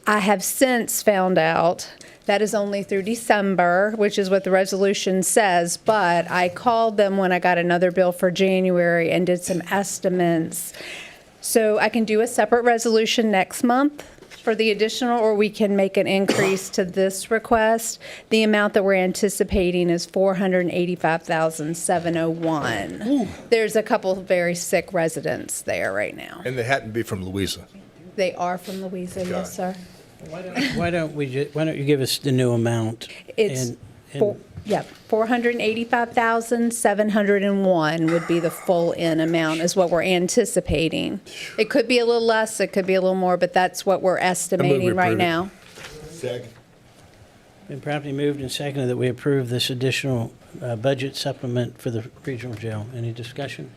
Speaker 4: I have since found out that is only through December, which is what the resolution says, but I called them when I got another bill for January and did some estimates. So I can do a separate resolution next month for the additional, or we can make an increase to this request. The amount that we're anticipating is $485,701. There's a couple of very sick residents there right now.
Speaker 6: And they happen to be from Louisa.
Speaker 4: They are from Louisa, yes, sir.
Speaker 3: Why don't you give us the new amount?
Speaker 4: It's, $485,701 would be the full in amount is what we're anticipating. It could be a little less, it could be a little more, but that's what we're estimating right now.
Speaker 6: Second.
Speaker 3: Been properly moved and seconded that we approve this additional budget supplement for the regional jail. Any discussion?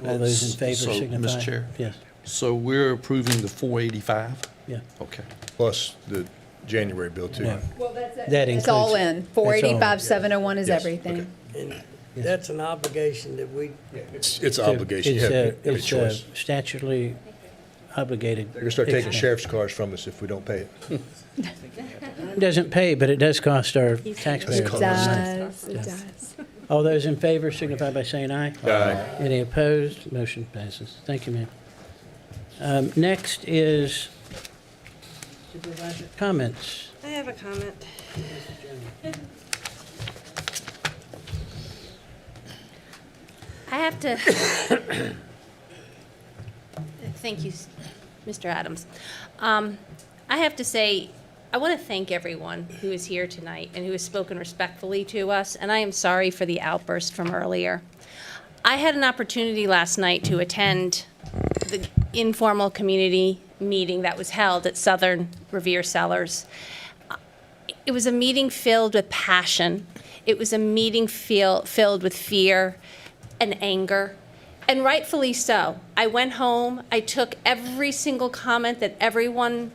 Speaker 3: All those in favor
Speaker 9: So,
Speaker 3: signify.
Speaker 9: Mr. Chair?
Speaker 3: Yes.
Speaker 9: So we're approving the 485?
Speaker 3: Yeah.
Speaker 9: Okay.
Speaker 6: Plus the January bill, too.
Speaker 3: Yeah.
Speaker 4: Well, that's it.
Speaker 3: That
Speaker 4: It's all
Speaker 3: includes-
Speaker 4: in. 485,701 is
Speaker 6: Yes,
Speaker 4: everything.
Speaker 23: And that's an obligation that we,
Speaker 6: It's an obligation. You have a
Speaker 3: It's
Speaker 6: choice.
Speaker 3: statutorily obligated.
Speaker 6: They're going to start taking sheriff's cars from us if we don't pay it.
Speaker 3: It doesn't pay, but it does cost our taxpayers.
Speaker 4: It does, it does.
Speaker 3: All those in favor signify by saying aye.
Speaker 6: Aye.
Speaker 3: Any opposed? Motion passes. Thank you, ma'am. Next is supervisor comments.
Speaker 10: I have a comment. I have to, thank you, Mr. Adams. I have to say, I want to thank everyone who is here tonight and who has spoken respectfully to us, and I am sorry for the outburst from earlier. I had an opportunity last night to attend the informal community meeting that was held at Southern Revere Cellars. It was a meeting filled with passion. It was a meeting filled with fear and anger, and rightfully so. I went home, I took every single comment that everyone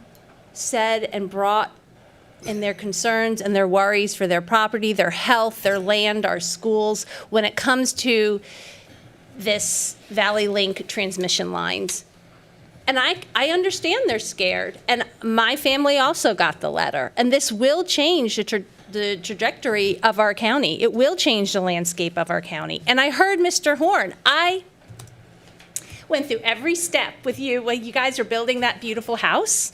Speaker 10: said and brought in their concerns and their worries for their property, their health, their land, our schools, when it comes to this Valley Link transmission lines. And I understand they're scared, and my family also got the letter, and this will change the trajectory of our county. It will change the landscape of our county. And I heard Mr. Horn. I went through every step with you while you guys are building that beautiful house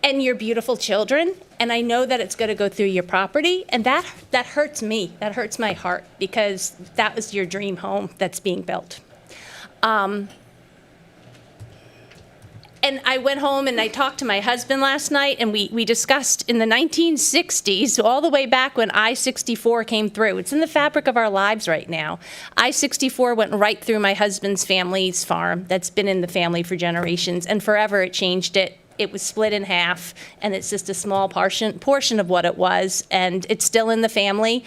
Speaker 10: and your beautiful children, and I know that it's going to go through your property, and that hurts me. That hurts my heart, because that was your dream home that's being built. And I went home and I talked to my husband last night, and we discussed in the 1960s, all the way back when I-64 came through. It's in the fabric of our lives right now. I-64 went right through my husband's family's farm that's been in the family for generations, and forever it changed it. It was split in half, and it's just a small portion of what it was, and it's still in the family.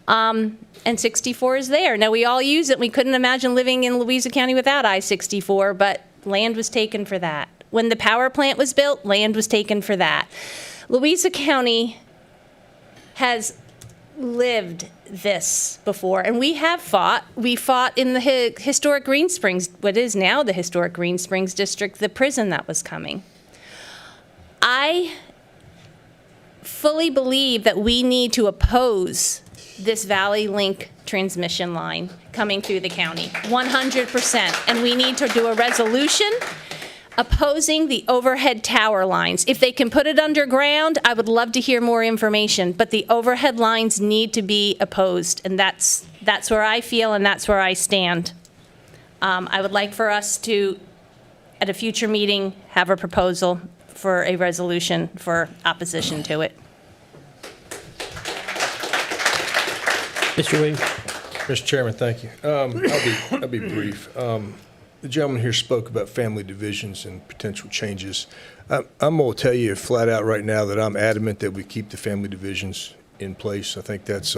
Speaker 10: And 64 is there. Now, we all use it. We couldn't imagine living in Louisa County without I-64, but land was taken for that. When the power plant was built, land was taken for that. Louisa County has lived this before, and we have fought. We fought in the historic Green Springs, what is now the historic Green Springs district, the prison that was coming. I fully believe that we need to oppose this Valley Link transmission line coming through the county, 100%. And we need to do a resolution opposing the overhead tower lines. If they can put it underground, I would love to hear more information, but the overhead lines need to be opposed, and that's where I feel, and that's where I stand. I would like for us to, at a future meeting, have a proposal for a resolution for opposition to it.
Speaker 3: Mr. Williams.
Speaker 6: Mr. Chairman, thank you. I'll be brief. The gentleman here spoke about family divisions and potential changes. I'm going to tell you flat out right now that I'm adamant that we keep the family divisions in place. I think that's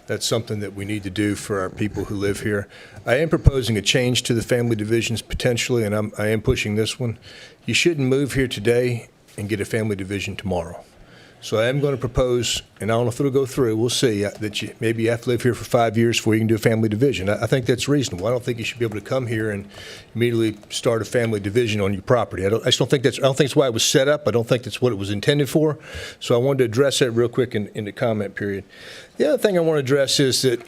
Speaker 6: That's something that we need to do for our people who live here. I am proposing a change to the family divisions potentially, and I am pushing this one. You shouldn't move here today and get a family division tomorrow. So I am going to propose, and I don't know if it'll go through, we'll see, that maybe you have to live here for 5 years before you can do a family division. I think that's reasonable. I don't think you should be able to come here and immediately start a family division on your property. I don't think that's why it was set up. I don't think that's what it was intended for. So I wanted to address that real quick in the comment period. The other thing I want to address is that,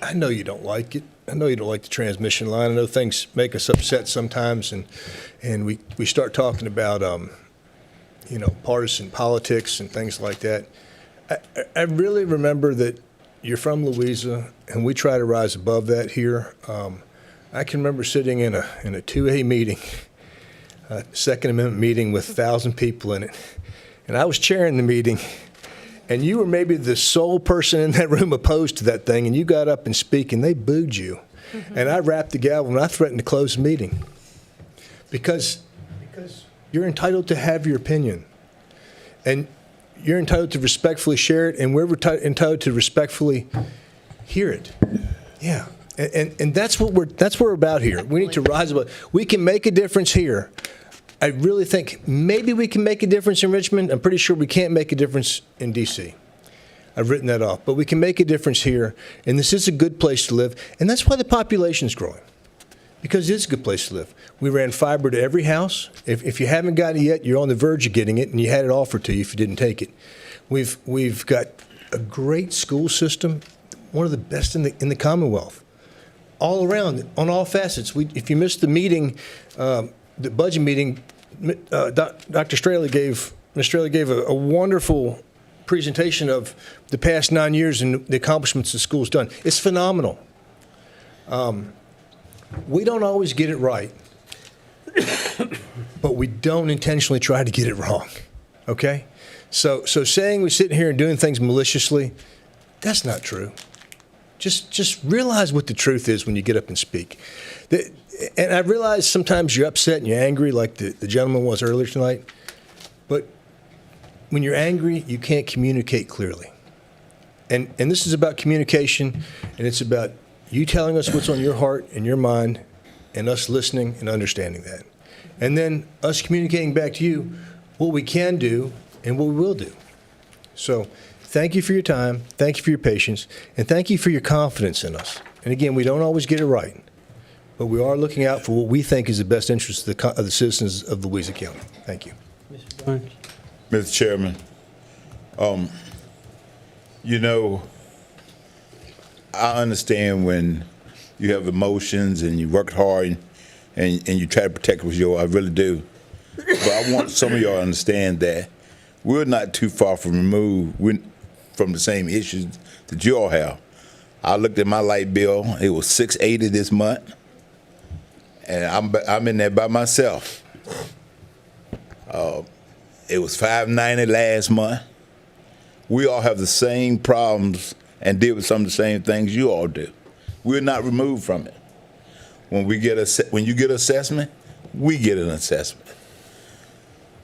Speaker 6: I know you don't like it. I know you don't like the transmission line. I know things make us upset sometimes, and we start talking about partisan politics and things like that. I really remember that you're from Louisa, and we try to rise above that here. I can remember sitting in a 2A meeting, a Second Amendment meeting with 1,000 people in it, and I was chairing the meeting, and you were maybe the sole person in that room opposed to that thing, and you got up and speak, and they booed you. Mm-hmm. And I rapped the gavel, and I threatened to close the meeting because you're entitled to have your opinion, and you're entitled to respectfully share it, and we're entitled to respectfully hear it. Yeah, and that's what we're about here. We need to rise above. We can make a difference here. I really think maybe we can make a difference in Richmond. I'm pretty sure we can't make a difference in D.C. I've written that off, but we can make a difference here, and this is a good place to live, and that's why the population's growing. Because it is a good place to live. We ran fiber to every house. If you haven't gotten it yet, you're on the verge of getting it, and you had it offered to you if you didn't take it. We've got a great school system, one of the best in the Commonwealth, all around on all facets. If you missed the meeting, the budget meeting, Dr. Straley gave a wonderful presentation of the past 9 years and the accomplishments the school's done. It's phenomenal. We don't always get it right, but we don't intentionally try to get it wrong, okay? So saying we're sitting here and doing things maliciously, that's not true. Just realize what the truth is when you get up and speak. And I realize sometimes you're upset and you're angry like the gentleman was earlier tonight, but when you're angry, you can't communicate clearly. And this is about communication, and it's about you telling us what's on your heart and your mind, and us listening and understanding that. And then us communicating back to you what we can do and what we will do. So thank you for your time, thank you for your patience, and thank you for your confidence in us. And again, we don't always get it right, but we are looking out for what we think is the best interest of the citizens of Louisa County. Thank you.
Speaker 3: Mr. Barnes.
Speaker 5: Mr. Chairman, I understand when you have emotions and you work hard and you try to protect what's yours. I really do. But I want some of y'all to understand that we're not too far removed from the same issues that you all have. I looked at my light bill. It was $680 this month, and I'm in there by myself. It was $590 last month. We all have the same problems and deal with some of the same things you all do. We're not removed from it. When you get assessment, we get an assessment.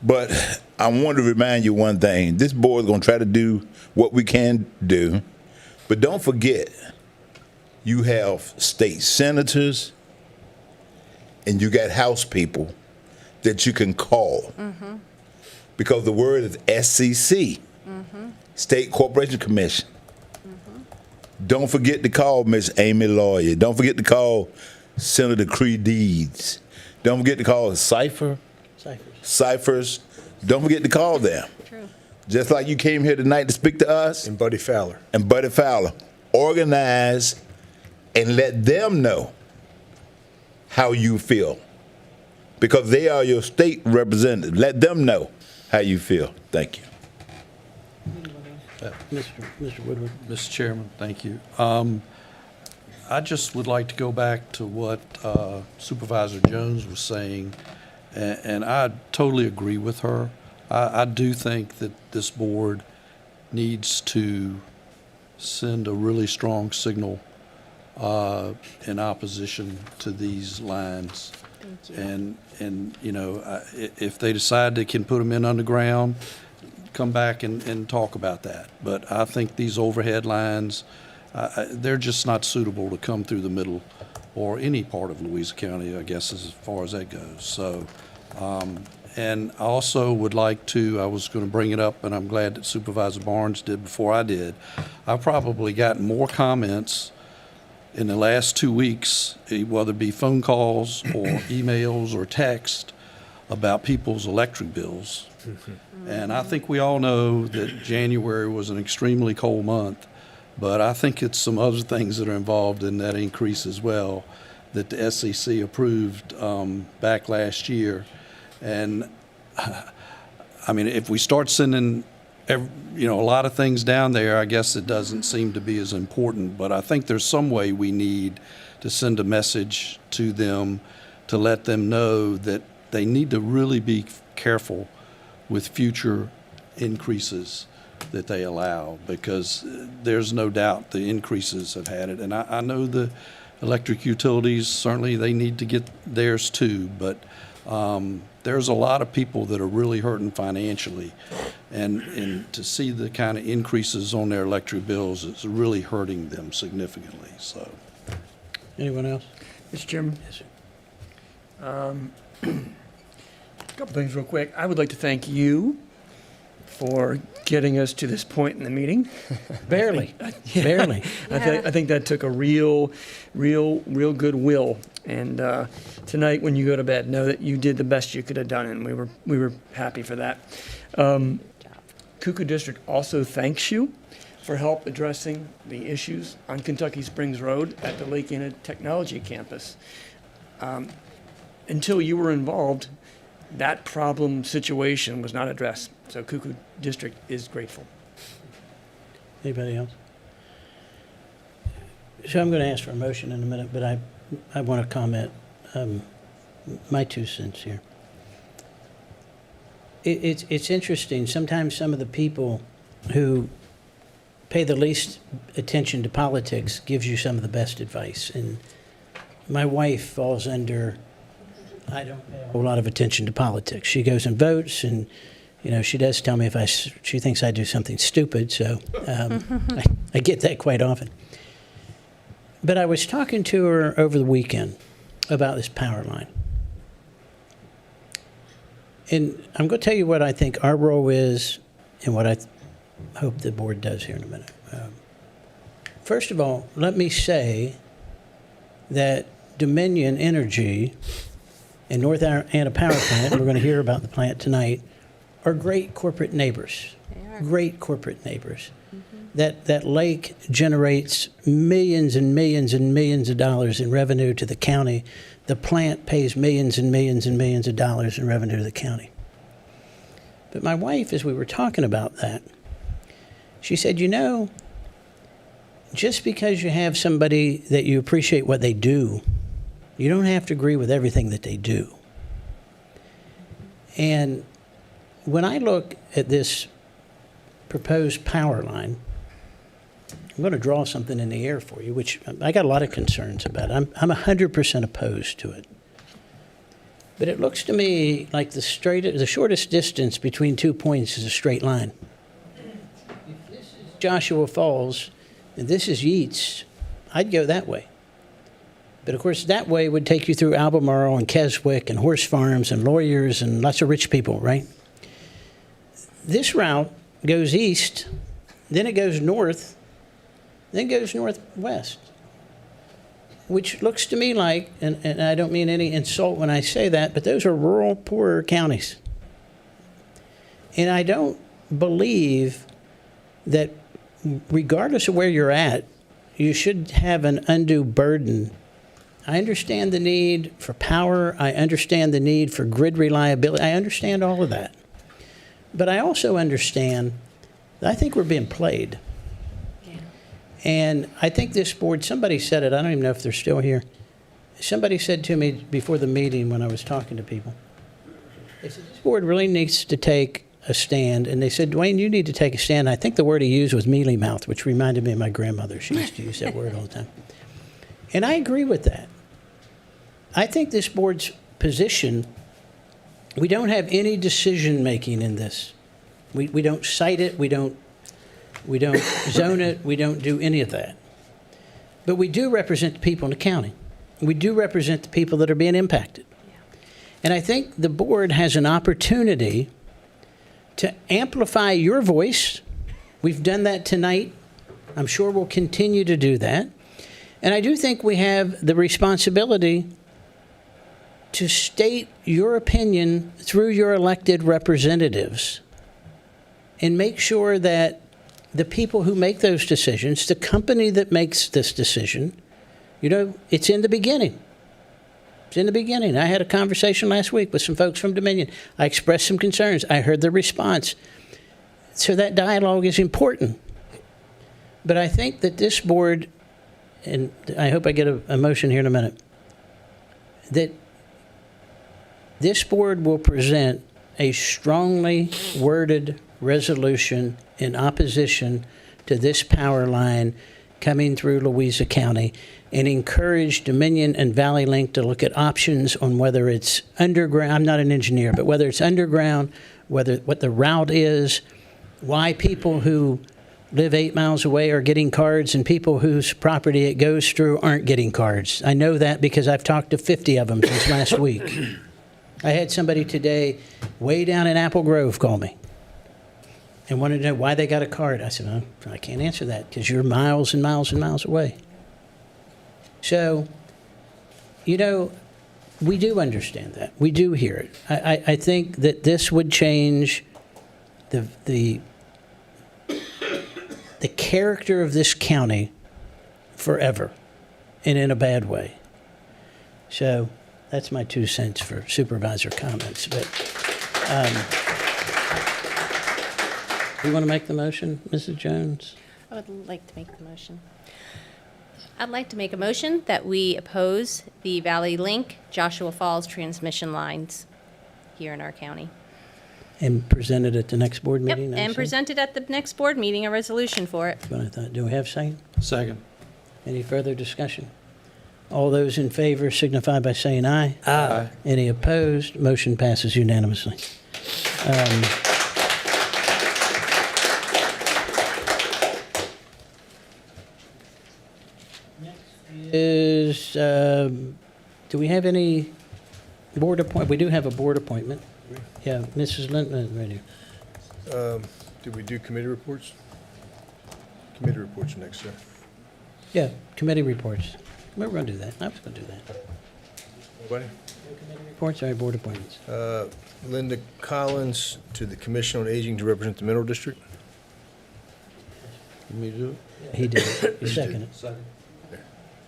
Speaker 5: But I want to remind you one thing. This board is going to try to do what we can do, but don't forget, you have state senators and you got House people that you can call. Mm-hmm. Because the word is SCC, mm-hmm. State Corporation Commission. Mm-hmm. Don't forget to call Miss Amy Lawyer. Don't forget to call Senator Cree Deeds. Don't forget to call Ciphers. Don't forget to call them. True. Just like you came here tonight to speak to us.
Speaker 6: And Buddy Fowler.
Speaker 5: Organize and let them know how you feel. Because they are your state representative. Let them know how you feel. Thank you.
Speaker 3: Mr. Woodward.
Speaker 9: Mr. Chairman, thank you. I just would like to go back to what Supervisor Jones was saying, and I totally agree with her. I do think that this board needs to send a really strong signal in opposition to these lines. And if they decide they can put them in underground, come back and talk about that. But I think these overhead lines, they're just not suitable to come through the middle or any part of Louisa County, I guess, as far as that goes. So, and I also would like to, I was going to bring it up, and I'm glad that Supervisor Barnes did before I did. I've probably gotten more comments in the last 2 weeks, whether it be phone calls or emails or text, about people's electric bills. And I think we all know that January was an extremely cold month, but I think it's some other things that are involved in that increase as well that the SEC approved back last year. And I mean, if we start sending a lot of things down there, I guess it doesn't seem to be as important. But I think there's some way we need to send a message to them to let them know that they need to really be careful with future increases that they allow, because there's no doubt the increases have had it. And I know the electric utilities, certainly they need to get theirs too, but there's a lot of people that are really hurting financially. And to see the kind of increases on their electric bills is really hurting them significantly. So,
Speaker 3: Anyone else?
Speaker 11: Mr. Chairman?
Speaker 3: Yes, sir.
Speaker 11: A couple things real quick. I would like to thank you for getting us to this point in the meeting.
Speaker 3: Barely.
Speaker 11: Yeah.
Speaker 3: Barely.
Speaker 11: I think that took a real goodwill. And tonight, when you go to bed, know that you did the best you could have done, and we were happy for that. Cuckoo District also thanks you for help addressing the issues on Kentucky Springs Road at the Lake Anna Technology Campus. Until you were involved, that problem situation was not addressed. So Cuckoo District is grateful.
Speaker 3: Anybody else? So I'm going to ask for a motion in a minute, but I want to comment my 2 cents here. It's interesting. Sometimes some of the people who pay the least attention to politics gives you some of the best advice. And my wife falls under, I don't pay a whole lot of attention to politics. She goes and votes, and she does tell me if she thinks I do something stupid. So I get that quite often. But I was talking to her over the weekend about this power line. And I'm going to tell you what I think our role is and what I hope the board does here in a minute. First of all, let me say that Dominion Energy and North Anna Power Plant, we're going to hear about the plant tonight, are great corporate neighbors. Great corporate neighbors. That lake generates millions and millions and millions of dollars in revenue to the county. The plant pays millions and millions and millions of dollars in revenue to the county. But my wife, as we were talking about that, she said, just because you have somebody that you appreciate what they do, you don't have to agree with everything that they do. And when I look at this proposed power line, I'm going to draw something in the air for you, which I got a lot of concerns about. I'm 100% opposed to it. But it looks to me like the shortest distance between 2 points is a straight line. If this is Joshua Falls and this is Yeats, I'd go that way. But of course, that way would take you through Albemarle and Keswick and horse farms and lawyers and lots of rich people, right? This route goes east, then it goes north, then it goes northwest, which looks to me like, and I don't mean any insult when I say that, but those are rural, poorer counties. And I don't believe that regardless of where you're at, you should have an undue burden. I understand the need for power. I understand the need for grid reliability. I understand all of that. But I also understand that I think we're being played. And I think this board, somebody said it, I don't even know if they're still here. Somebody said to me before the meeting when I was talking to people, they said, this board really needs to take a stand. And they said, Dwayne, you need to take a stand. I think the word he used was mealy mouth, which reminded me of my grandmother. She used to use that word all the time. And I agree with that. I think this board's position, we don't have any decision making in this. We don't cite it, we don't zone it, we don't do any of that. But we do represent the people in the county. We do represent the people that are being impacted. And I think the board has an opportunity to amplify your voice. We've done that tonight. I'm sure we'll continue to do that. And I do think we have the responsibility to state your opinion through your elected representatives and make sure that the people who make those decisions, the company that makes this decision, it's in the beginning. It's in the beginning. I had a conversation last week with some folks from Dominion. I expressed some concerns. I heard the response. So that dialogue is important. But I think that this board, and I hope I get a motion here in a minute, that this board will present a strongly worded resolution in opposition to this power line coming through Louisa County and encourage Dominion and Valley Link to look at options on whether it's underground. I'm not an engineer, but whether it's underground, what the route is, why people who live 8 miles away are getting cards and people whose property it goes through aren't getting cards. I know that because I've talked to 50 of them since last week. I had somebody today way down in Apple Grove call me and wanted to know why they got a card. I said, I can't answer that because you're miles and miles and miles away. So, we do understand that. We do hear it. I think that this would change the character of this county forever, and in a bad way. So that's my 2 cents for supervisor comments. But you want to make the motion, Mrs. Jones?
Speaker 10: I would like to make the motion. I'd like to make a motion that we oppose the Valley Link Joshua Falls transmission lines here in our county.
Speaker 3: And present it at the next board
Speaker 10: Yep,
Speaker 3: meeting?
Speaker 10: and present it at the next board meeting, a resolution for it.
Speaker 3: That's what I thought. Do we have a second?
Speaker 9: Second.
Speaker 3: Any further discussion? All those in favor signify by saying aye.
Speaker 9: Aye.
Speaker 3: Any opposed? Motion passes unanimously. Next is, do we have any board appointment? We do have a board appointment. Yeah, Mrs. Linton, ready.
Speaker 6: Did we do committee reports? Committee reports next, sir.
Speaker 3: Yeah, committee reports. We were going to do that. I was going to do that.
Speaker 6: Nobody?
Speaker 3: Reports or board appointments?
Speaker 6: Linda Collins to the Commission on Aging to represent the Mineral District.
Speaker 9: Me do it?
Speaker 3: He did it. He seconded it.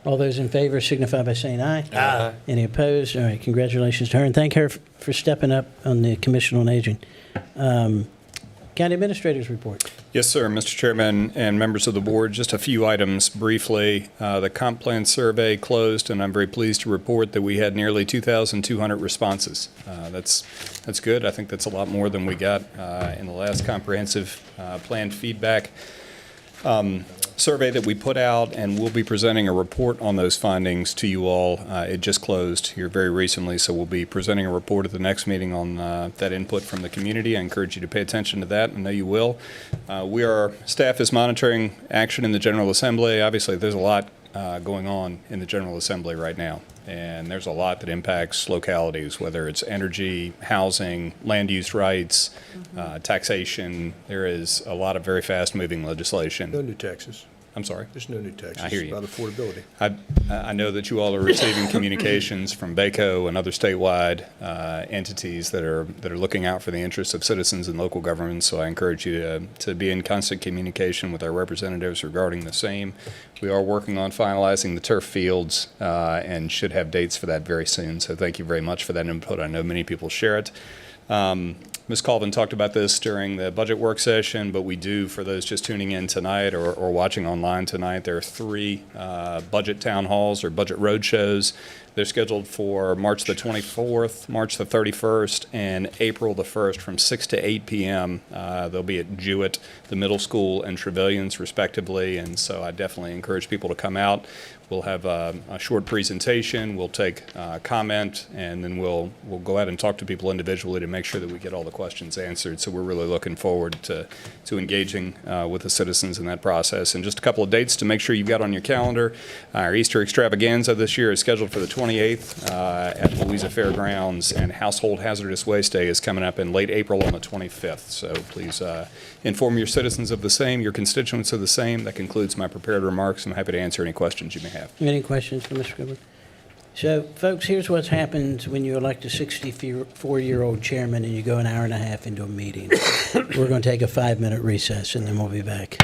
Speaker 3: All those in favor signify by saying aye.
Speaker 9: Aye.
Speaker 3: Any opposed? All right, congratulations to her, and thank her for stepping up on the Commission on Aging. County Administrator's report.
Speaker 8: Yes, sir, Mr. Chairman and members of the board, just a few items briefly. The comp plan survey closed, and I'm very pleased to report that we had nearly 2,200 responses. That's good. I think that's a lot more than we got in the last comprehensive plan feedback survey that we put out, and we'll be presenting a report on those findings to you all. It just closed here very recently, so we'll be presenting a report at the next meeting on that input from the community. I encourage you to pay attention to that. I know you will. Staff is monitoring action in the General Assembly. Obviously, there's a lot going on in the General Assembly right now, and there's a lot that impacts localities, whether it's energy, housing, land use rights, taxation. There is a lot of very fast-moving legislation.
Speaker 6: No new taxes.
Speaker 8: I'm sorry?
Speaker 6: There's no new taxes.
Speaker 8: I hear you.
Speaker 6: About affordability.
Speaker 8: I know that you all are receiving communications from BACO and other statewide entities that are looking out for the interests of citizens and local governments, so I encourage you to be in constant communication with our representatives regarding the same. We are working on finalizing the turf fields and should have dates for that very soon, so thank you very much for that input. I know many people share it. Ms. Colvin talked about this during the budget work session, but we do, for those just tuning in tonight or watching online tonight, there are 3 budget town halls or budget road shows. They're scheduled for March the 24th, March the 31st, and April the 1st from 6 to 8 p.m. They'll be at Jewett, the middle school, and Trevilians, respectively, and so I definitely encourage people to come out. We'll have a short presentation, we'll take comment, and then we'll go out and talk to people individually to make sure that we get all the the questions answered. So we're really looking forward to engaging with the citizens in that process. And just a couple of dates to make sure you've got on your calendar. Our Easter extravaganza this year is scheduled for the 28th at Louisa Fairgrounds, and Household Hazardous Waste Day is coming up in late April on the 25th. So please inform your citizens of the same, your constituents of the same. That concludes my prepared remarks. I'm happy to answer any questions you may have.
Speaker 3: Any questions for Mr. Goodwin? So, folks, here's what happens when you elect a 64-year-old chairman and you go an hour and a half into a meeting. We're going to take a 5-minute recess, and then we'll be back.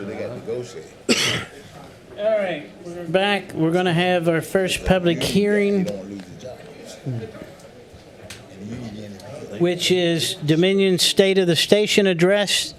Speaker 5: they got negotiated.
Speaker 3: All right, we're back. We're going to have our first public hearing, which is Dominion State of the Station Address.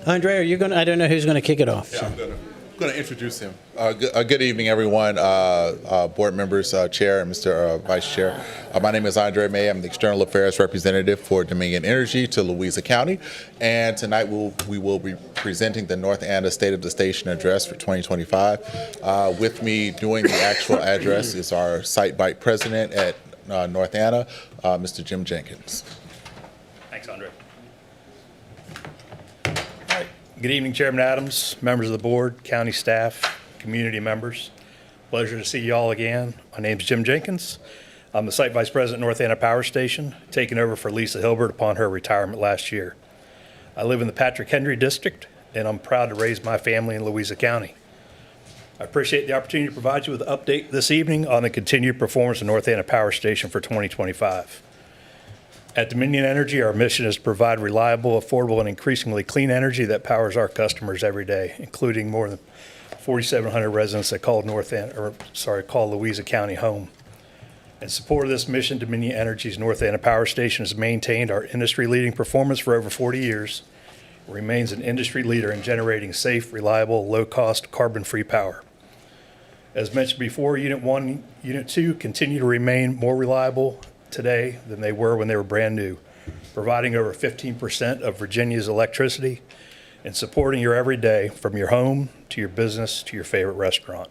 Speaker 3: Andre, are you going to, I don't know who's going to kick it off. So.
Speaker 12: I'm going to introduce him. Good evening, everyone, board members, chair, and Mr. Vice Chair. My name is Andre May. I'm the External Affairs Representative for Dominion Energy to Louisa County. And tonight we will be presenting the North Anna State of the Station Address for 2025. With me doing the actual address is our Site Bite President at North Anna, Mr. Jim Jenkins.
Speaker 13: Thanks, Andre. Good evening, Chairman Adams, members of the board, county staff, community members. Pleasure to see you all again. My name is Jim Jenkins. I'm the Site Vice President at North Anna Power Station, taking over for Lisa Hilbert upon her retirement last year. I live in the Patrick Henry District, and I'm proud to raise my family in Louisa County. I appreciate the opportunity to provide you with an update this evening on the continued performance of North Anna Power Station for 2025. At Dominion Energy, our mission is to provide reliable, affordable, and increasingly clean energy that powers our customers every day, including more than 4,700 residents that call Louisa County home. In support of this mission, Dominion Energy's North Anna Power Station has maintained our industry-leading performance for over 40 years. It remains an industry leader in generating safe, reliable, low-cost, carbon-free power. As mentioned before, Unit 1 and Unit 2 continue to remain more reliable today than they were when they were brand new, providing over 15% of Virginia's electricity and supporting your everyday from your home to your business to your favorite restaurant.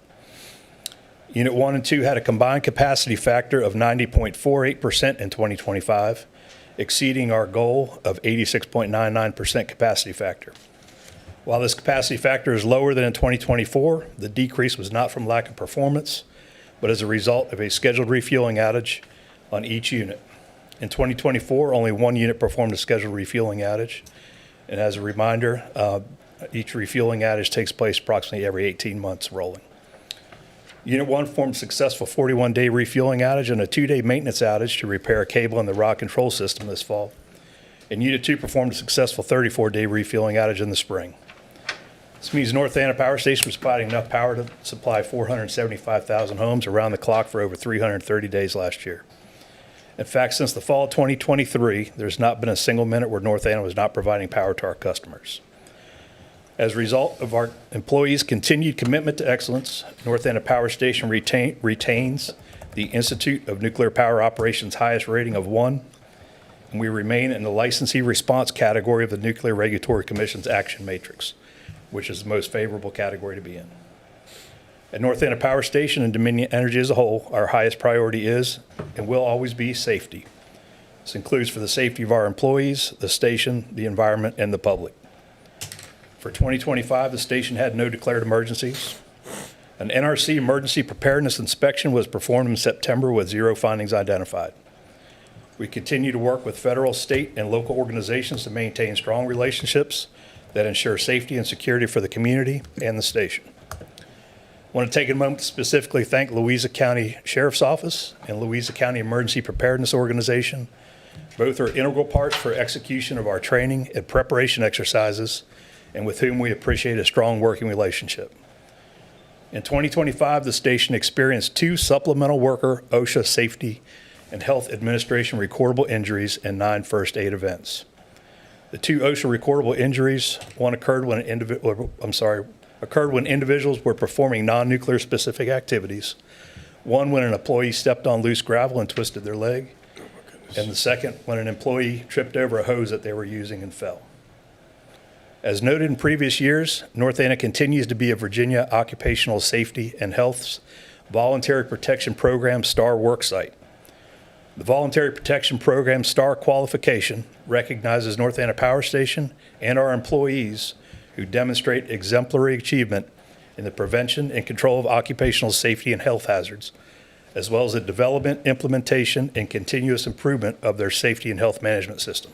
Speaker 13: Unit 1 and 2 had a combined capacity factor of 90.48% in 2025, exceeding our goal of 86.99% capacity factor. While this capacity factor is lower than in 2024, the decrease was not from lack of performance, but as a result of a scheduled refueling outage on each unit. In 2024, only one unit performed a scheduled refueling outage. And as a reminder, each refueling outage takes place approximately every 18 months rolling. Unit 1 performed a successful 41-day refueling outage and a 2-day maintenance outage to repair a cable in the rod control system this fall. And Unit 2 performed a successful 34-day refueling outage in the spring. This means North Anna Power Station was providing enough power to supply 475,000 homes around the clock for over 330 days last year. In fact, since the fall of 2023, there's not been a single minute where North Anna was not providing power to our customers. As a result of our employees' continued commitment to excellence, North Anna Power Station retains the Institute of Nuclear Power Operations' highest rating of 1, and we remain in the licensee response category of the Nuclear Regulatory Commission's action matrix, which is the most favorable category to be in. At North Anna Power Station and Dominion Energy as a whole, our highest priority is and will always be safety. This includes for the safety of our employees, the station, the environment, and the public. For 2025, the station had no declared emergencies. An NRC emergency preparedness inspection was performed in September with 0 findings identified. We continue to work with federal, state, and local organizations to maintain strong relationships that ensure safety and security for the community and the station. I want to take a moment to specifically thank Louisa County Sheriff's Office and Louisa County Emergency Preparedness Organization. Both are integral parts for execution of our training and preparation exercises, and with whom we appreciate a strong working relationship. In 2025, the station experienced 2 supplemental worker OSHA Safety and Health Administration recordable injuries and 9 first aid events. The 2 OSHA recordable injuries, one occurred when individuals were performing non-nuclear specific activities. One when an employee stepped on loose gravel and twisted their leg. And the second when an employee tripped over a hose that they were using and fell. As noted in previous years, North Anna continues to be a Virginia Occupational Safety and Health's Voluntary Protection Program STAR worksite. The Voluntary Protection Program STAR qualification recognizes North Anna Power Station and our employees who demonstrate exemplary achievement in the prevention and control of occupational safety and health hazards, as well as the development, implementation, and continuous improvement of their safety and health management system.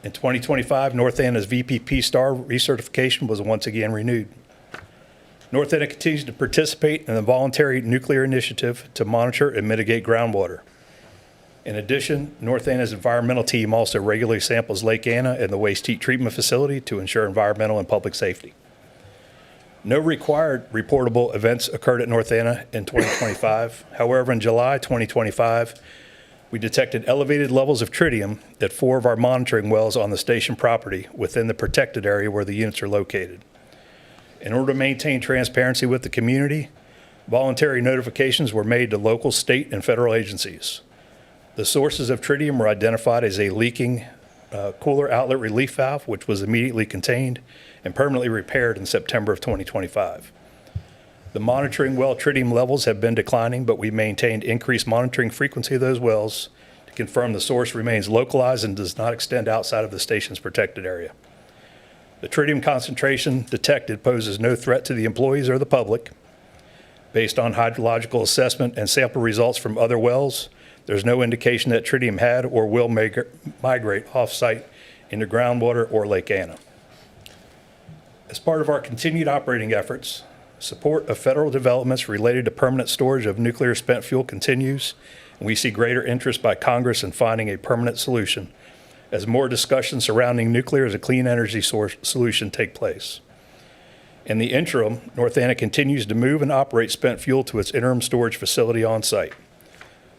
Speaker 13: In 2025, North Anna's VPP STAR recertification was once again renewed. North Anna continues to participate in the Voluntary Nuclear Initiative to monitor and mitigate groundwater. In addition, North Anna's environmental team also regularly samples Lake Anna and the waste heat treatment facility to ensure environmental and public safety. No required reportable events occurred at North Anna in 2025. However, in July 2025, we detected elevated levels of tritium at 4 of our monitoring wells on the station property within the protected area where the units are located. In order to maintain transparency with the community, voluntary notifications were made to local, state, and federal agencies. The sources of tritium were identified as a leaking cooler outlet relief valve, which was immediately contained and permanently repaired in September of 2025. The monitoring well tritium levels have been declining, but we maintained increased monitoring frequency of those wells to confirm the source remains localized and does not extend outside of the station's protected area. The tritium concentration detected poses no threat to the employees or the public. Based on hydrological assessment and sample results from other wells, there's no indication that tritium had or will migrate off-site into groundwater or Lake Anna. As part of our continued operating efforts, support of federal developments related to permanent storage of nuclear spent fuel continues, and we see greater interest by Congress in finding a permanent solution as more discussions surrounding nuclear as a clean energy source solution take place. In the interim, North Anna continues to move and operate spent fuel to its interim storage facility on site.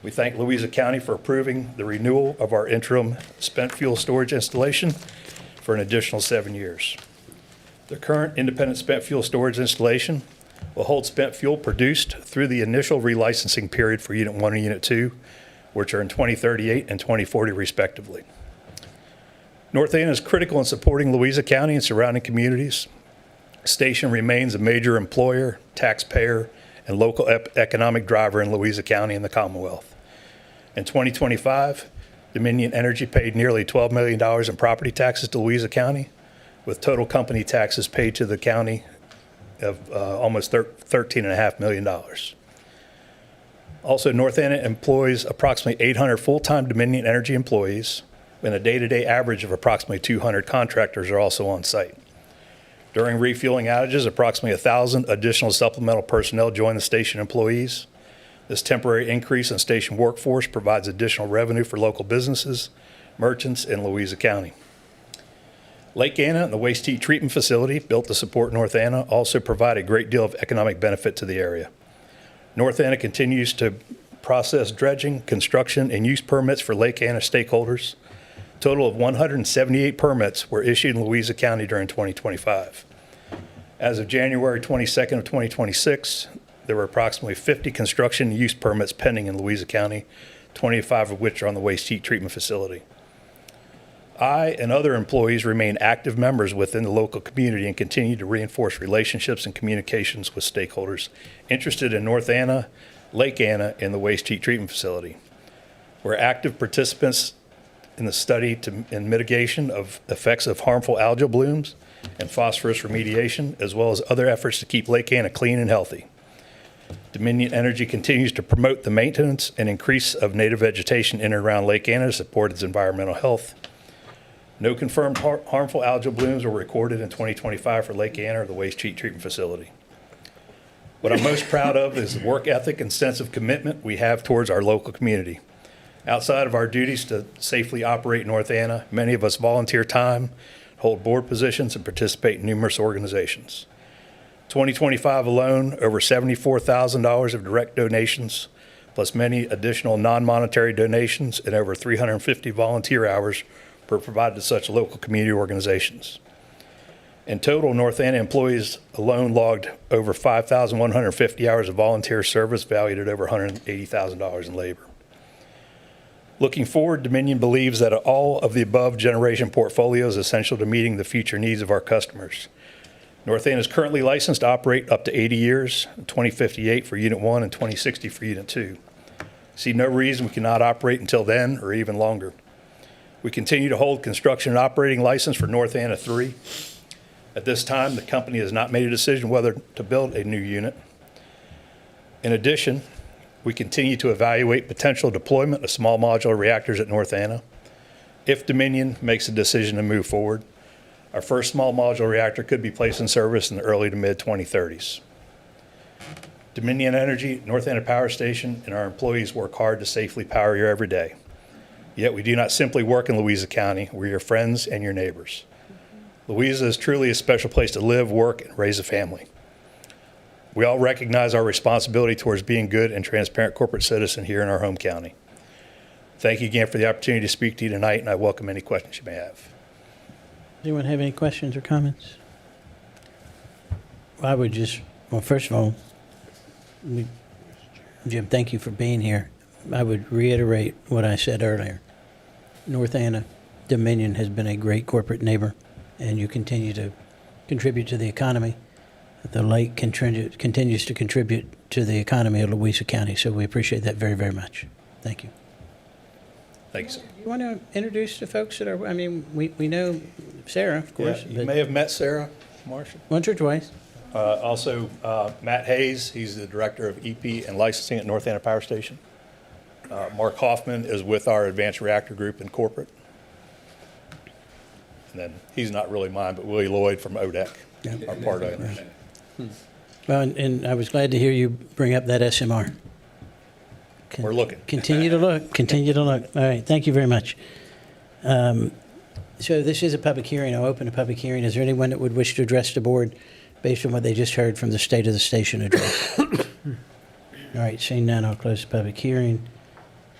Speaker 13: We thank Louisa County for approving the renewal of our interim spent fuel storage installation for an additional 7 years. The current independent spent fuel storage installation will hold spent fuel produced through the initial relicensing period for Unit 1 and Unit 2, which are in 2038 and 2040 respectively. North Anna is critical in supporting Louisa County and surrounding communities. The station remains a major employer, taxpayer, and local economic driver in Louisa County and the Commonwealth. In 2025, Dominion Energy paid nearly $12 million in property taxes to Louisa County, with total company taxes paid to the county of almost $13.5 million. Also, North Anna employs approximately 800 full-time Dominion Energy employees, and a day-to-day average of approximately 200 contractors are also on site. During refueling outages, approximately 1,000 additional supplemental personnel join the station employees. This temporary increase in station workforce provides additional revenue for local businesses, merchants in Louisa County. Lake Anna and the waste heat treatment facility built to support North Anna also provide a great deal of economic benefit to the area. North Anna continues to process dredging, construction, and use permits for Lake Anna stakeholders. A total of 178 permits were issued in Louisa County during 2025. As of January 22nd of 2026, there were approximately 50 construction and use permits pending in Louisa County, 25 of which are on the waste heat treatment facility. I and other employees remain active members within the local community and continue to reinforce relationships and communications with stakeholders interested in North Anna, Lake Anna, and the waste heat treatment facility. We're active participants in the study and mitigation of effects of harmful algal blooms and phosphorus remediation, as well as other efforts to keep Lake Anna clean and healthy. Dominion Energy continues to promote the maintenance and increase of native vegetation in and around Lake Anna to support its environmental health. No confirmed harmful algal blooms were recorded in 2025 for Lake Anna or the waste heat treatment facility. What I'm most proud of is the work ethic and sense of commitment we have towards our local community. Outside of our duties to safely operate North Anna, many of us volunteer time, hold board positions, and participate in numerous organizations. 2025 alone, over $74,000 of direct donations, plus many additional non-monetary donations and over 350 volunteer hours were provided to such local community organizations. In total, North Anna employees alone logged over 5,150 hours of volunteer service valued at over $180,000 in labor. Looking forward, Dominion believes that all of the above generation portfolio is essential to meeting the future needs of our customers. North Anna is currently licensed to operate up to 80 years, 2058 for Unit 1 and 2060 for Unit 2. See no reason we cannot operate until then or even longer. We continue to hold construction and operating license for North Anna 3. At this time, the company has not made a decision whether to build a new unit. In addition, we continue to evaluate potential deployment of small modular reactors at North Anna. If Dominion makes a decision to move forward, our first small modular reactor could be placed in service in the early to mid-2030s. Dominion Energy, North Anna Power Station, and our employees work hard to safely power your every day. Yet we do not simply work in Louisa County. We're your friends and your neighbors. Louisa is truly a special place to live, work, and raise a family. We all recognize our responsibility towards being good and transparent corporate citizen here in our home county. Thank you again for the opportunity to speak to you tonight, and I welcome any questions you may have.
Speaker 3: Does anyone have any questions or comments? I would just, well, first of all, Jim, thank you for being here. I would reiterate what I said earlier. North Anna Dominion has been a great corporate neighbor, and you continue to contribute to the economy. The lake continues to contribute to the economy of Louisa County, so we appreciate that very, very much. Thank you.
Speaker 13: Thank you, sir.
Speaker 3: You want to introduce the folks that are, I mean, we know Sarah, of course.
Speaker 13: Yeah, you may have met Sarah Marshall.
Speaker 3: Once or twice.
Speaker 13: Also, Matt Hayes, he's the Director of EP and Licensing at North Anna Power Station. Mark Hoffman is with our Advanced Reactor Group in corporate. And then he's not really mine, but Willie Lloyd from ODEC, our part owners.
Speaker 3: Well, and I was glad to hear you bring up that SMR.
Speaker 13: We're looking.
Speaker 3: Continue to look. Continue to look. All right. Thank you very much. So this is a public hearing. I'll open a public hearing. Is there anyone that would wish to address the board based on what they just heard from the State of the Station address? All right. Seeing none, I'll close the public hearing.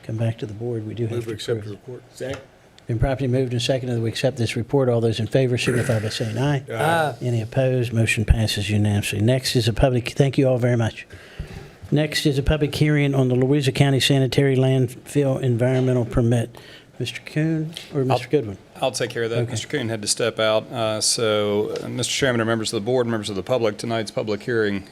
Speaker 3: Come back to the board. We do have
Speaker 6: Move
Speaker 3: to
Speaker 6: to accept
Speaker 3: approve.
Speaker 6: the report.
Speaker 2: Second.
Speaker 3: Been properly moved and seconded that we accept this report. All those in favor signify by saying aye.
Speaker 6: Aye.
Speaker 3: Any opposed? Motion passes unanimously. Next is a public, thank you all very much. Next is a public hearing on the Louisa County Sanitary Landfill Environmental Permit. Mr. Kuhn or Mr. Goodwin?
Speaker 8: I'll take care of that.
Speaker 3: Okay.
Speaker 8: Mr. Kuhn had to step out. Mr. Chairman and members of the board, members of the public, tonight's public hearing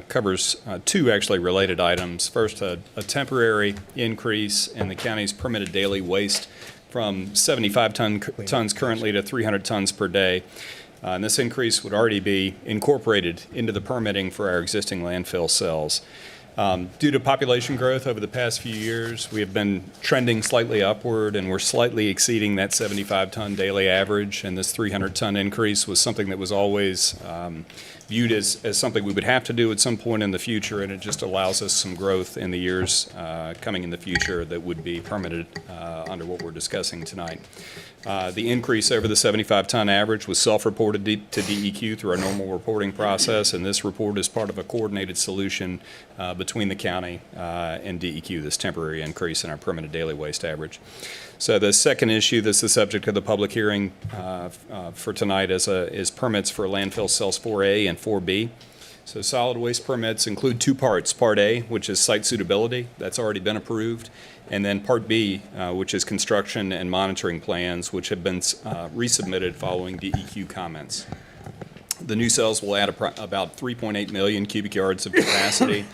Speaker 8: covers two actually related items. First, a temporary increase in the county's permitted daily waste from 75 tons currently to 300 tons per day. And this increase would already be incorporated into the permitting for our existing landfill cells. Due to population growth over the past few years, we have been trending slightly upward, and we're slightly exceeding that 75-ton daily average. And this 300-ton increase was something that was always viewed as something we would have to do at some point in the future, and it just allows us some growth in the years coming in the future that would be permitted under what we're discussing tonight. The increase over the 75-ton average was self-reported to DEQ through our normal reporting process, and this report is part of a coordinated solution between the county and DEQ, this temporary increase in our permitted daily waste average. So the second issue that's the subject of the public hearing for tonight is permits for landfill cells 4A and 4B. So solid waste permits include two parts. Part A, which is site suitability, that's already been approved, and then Part B, which is construction and monitoring plans, which have been resubmitted following DEQ comments. The new cells will add about 3.8 million cubic yards of capacity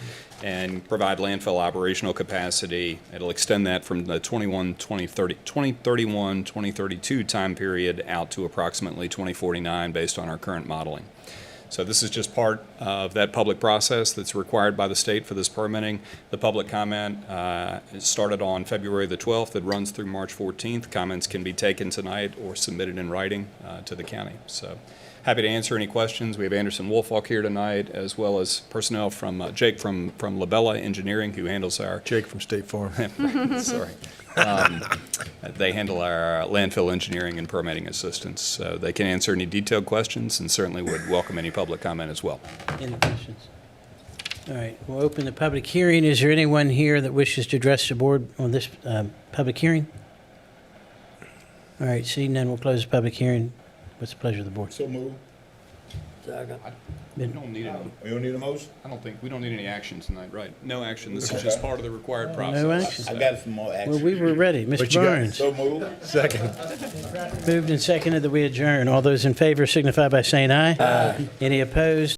Speaker 8: and provide landfill operational capacity. It'll extend that from the 2031-2032 time period out to approximately 2049 based on our current modeling. So this is just part of that public process that's required by the state for this permitting. The public comment started on February the 12th. It runs through March 14th. Comments can be taken tonight or submitted in writing to the county. So happy to answer any questions. We have Anderson Woolfolk here tonight, as well as personnel from Jake from Labella Engineering, who handles our...
Speaker 6: Jake from State Farm.
Speaker 8: Sorry. They handle our landfill engineering and permitting assistance, so they can answer any detailed questions and certainly would welcome any public comment as well.
Speaker 3: Any questions? All right, we'll open the public hearing. Is there anyone here that wishes to address the board on this public hearing? All right, seeing none, we'll close the public hearing. What's the pleasure of the board?
Speaker 5: So move.
Speaker 8: We don't need any.
Speaker 5: We don't need a motion?
Speaker 8: I don't think, we don't need any action tonight, right? No action. This is just part of the required process.
Speaker 3: No action.
Speaker 5: I got some more action.
Speaker 3: Well, we were ready. Mr. Barnes.
Speaker 5: So move.
Speaker 6: Second.
Speaker 3: Moved and seconded that we adjourn. All those in favor signify by saying aye. Aye. Any opposed?